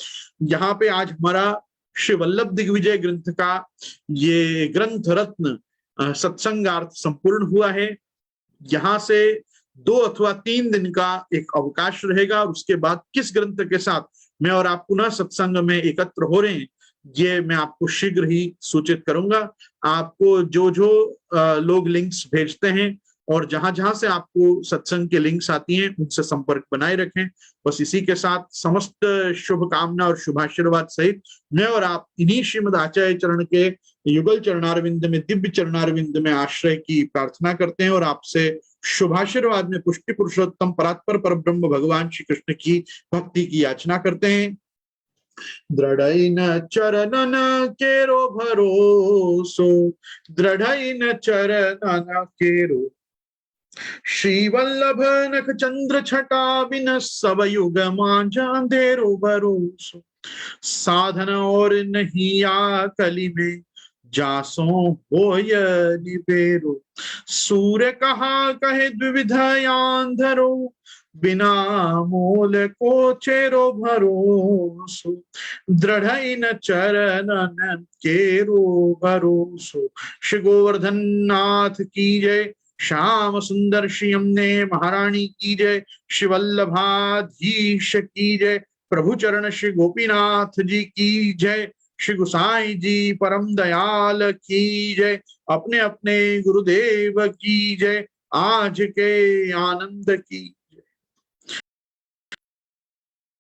यहाँ पे आज हमारा श्री वल्लभ दिग्विजय ग्रंथ का ये ग्रंथ रत्न सत्संगार्थ संपूर्ण हुआ है। यहाँ से 2 अथवा 3 दिन का एक अवकाश रहेगा और उसके बाद किस ग्रंथ के साथ मैं और आप पुनः सत्संग में एकत्र हो रहे हैं ये मैं आपको शीघ्र ही सूचित करूंगा। आपको जो जो लोग लिंक्स भेजते हैं और जहां जहां से आपको सत्संग के लिंक्स आती हैं उनसे संपर्क बनाए रखें। बस इसी के साथ समस्त शुभकामना और शुभाशीर्वाद सहित मैं और आप इन्हीं श्रीमद आचार्य चरण के युगल चरणारविंद में, दिव्य चरणारविंद में आश्रय की प्रार्थना करते हैं और आपसे शुभाशीर्वाद में पुष्टि पुरुषोत्तम परात्पर परब्रह्म भगवान श्री कृष्ण की भक्ति की याचना करते हैं। दृढ़इन चरणन केरो भरोसो, दृढ़इन चरणन केरो, श्री वल्लभ नख चंद्र छटा बिन सब युग मांझा अंधेरो भरोसो, साधन और नहीं आ कली में जासो होय निबेरो, सूर्य कहा कहे द्विविध आंधरो, बिना मोल को चेरो भरोसो, दृढ़इन चरणन केरो भरोसो। श्री गोवर्धन नाथ की जय, श्याम सुंदर श्री यमुने महारानी की जय, श्री वल्लभाधीश की जय, प्रभु चरण श्री गोपीनाथ जी की जय, श्री गुसाई जी परम दयाल की जय, अपने अपने गुरुदेव की जय, आज के आनंद की